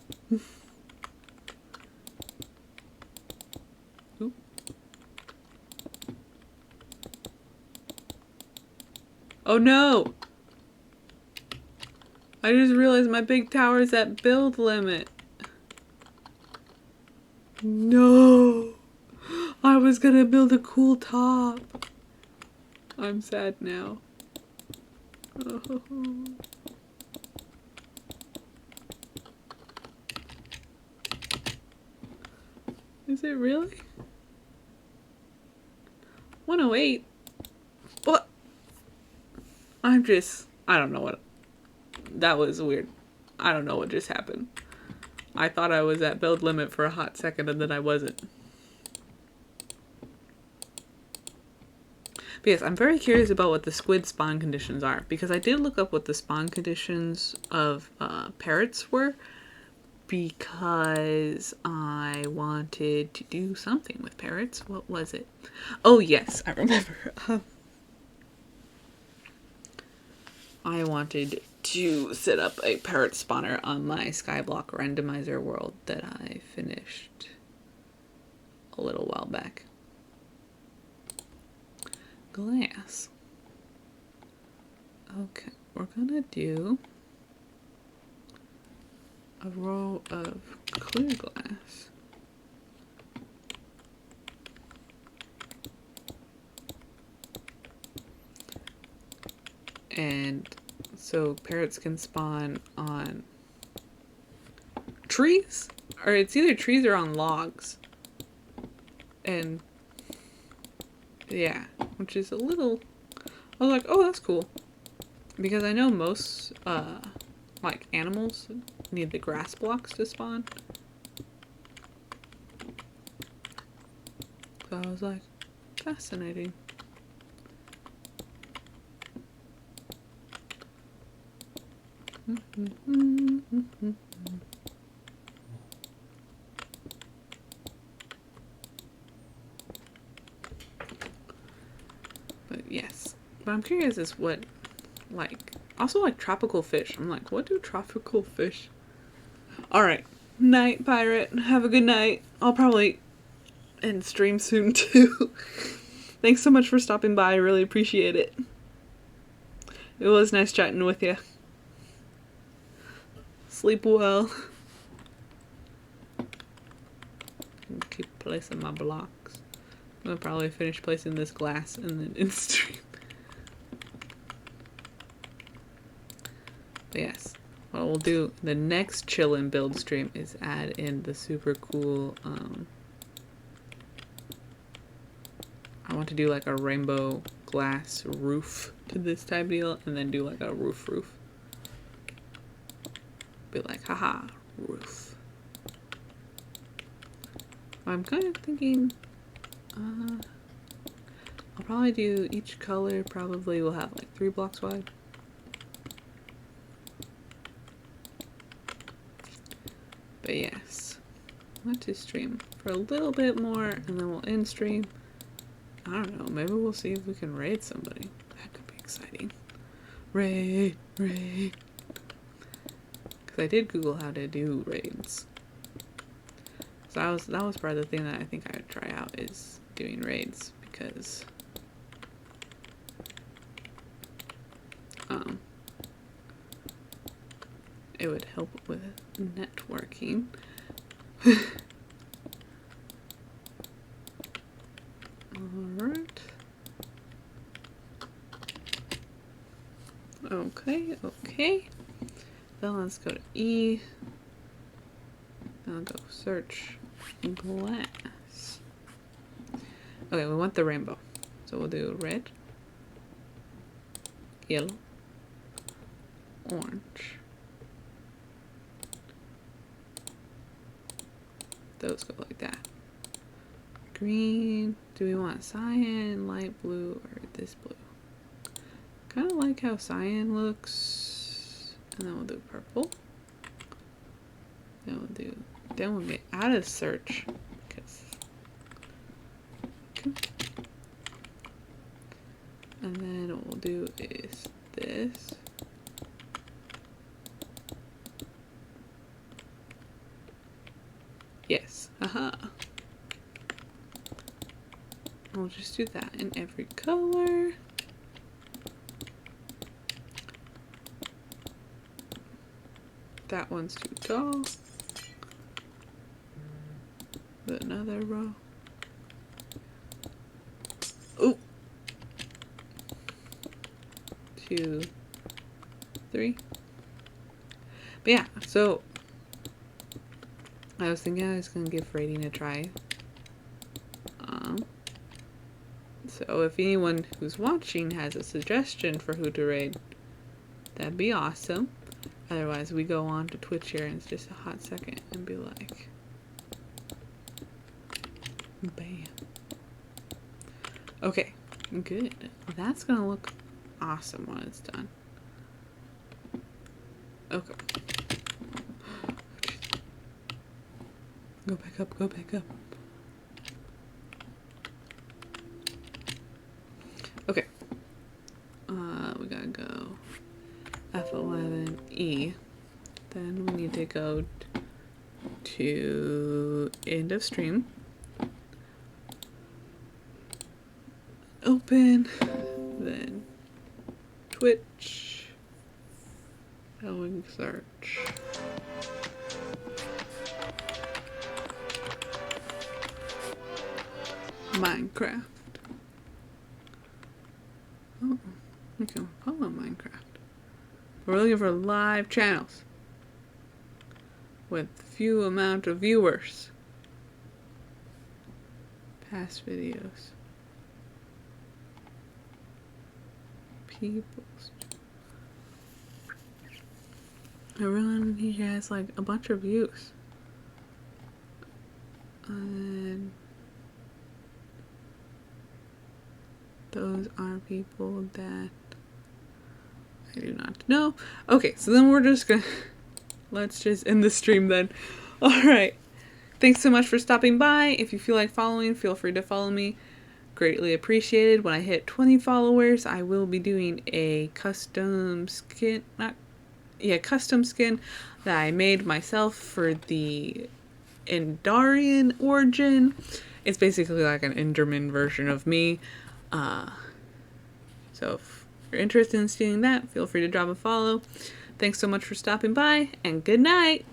S1: Oop. Oh no! I just realized my big tower is at build limit. No! I was gonna build a cool top. I'm sad now. Oh. Is it really? 108? What? I don't know what, that was weird. I don't know what just happened. I thought I was at build limit for a hot second and then I wasn't. But yes, I'm very curious about what the squid spawn conditions are, because I did look up what the spawn conditions of parrots were, because I wanted to do something with parrots. What was it? Oh yes, I remember. I wanted to set up a parrot spawner on my Skyblock randomizer world that I finished a little while back. Glass. Okay, we're gonna do a row of clear glass. And so parrots can spawn on trees, or it's either trees or on logs. And yeah, which is a little, I was like, oh, that's cool. Because I know most, like, animals need the grass blocks to spawn. So I was like, fascinating. But yes, but I'm curious as what, like, also like tropical fish. I'm like, what do tropical fish? Alright, night pirate, have a good night. I'll probably end stream soon too. Thanks so much for stopping by, I really appreciate it. It was nice chatting with you. Sleep well. Keep placing my blocks. I'm gonna probably finish placing this glass and then in stream. But yes, what we'll do the next chillin' build stream is add in the super cool, I want to do like a rainbow glass roof to this type deal, and then do like a roof. Be like, haha, roof. I'm kind of thinking, I'll probably do each color, probably will have like 3 blocks wide. But yes, I want to stream for a little bit more and then we'll end stream. I don't know, maybe we'll see if we can raid somebody. That could be exciting. Raid. Because I did Google how to do raids. So that was part of the thing that I think I would try out, is doing raids, because it would help with networking. Alright. Okay. Then let's go to E. Then I'll go search glass. Okay, we want the rainbow. So we'll do red, yellow, orange. Those go like that. Green. Do we want cyan, light blue, or this blue? Kind of like how cyan looks. And then we'll do purple. Then we'll get out of search. And then what we'll do is this. Yes, haha. We'll just do that in every color. That one's too tall. Another row. Oh, 2, 3. But yeah, so I was thinking I was gonna give raiding a try. So if anyone who's watching has a suggestion for who to raid, that'd be awesome. Otherwise, we go on to Twitch here in just a hot second and be like, bam. Okay, good. That's gonna look awesome when it's done. Okay. Go back up, go back up. Okay. We gotta go F11E. Then we need to go to end of stream. Open. Then Twitch. Going search. Minecraft. Oh, we can follow Minecraft. We're looking for live channels with few amount of viewers. Past videos. People's. Everyone here has like a bunch of views. And those are people that I do not know. Okay, so then we're just gonna let's just end the stream then. Alright. Thanks so much for stopping by. If you feel like following, feel free to follow me. Greatly appreciated. When I hit 20 followers, I will be doing a custom skin custom skin that I made myself for the Endarian origin. It's basically like an Enderman version of me. So if you're interested in seeing that, feel free to drop a follow. Thanks so much for stopping by, and good night!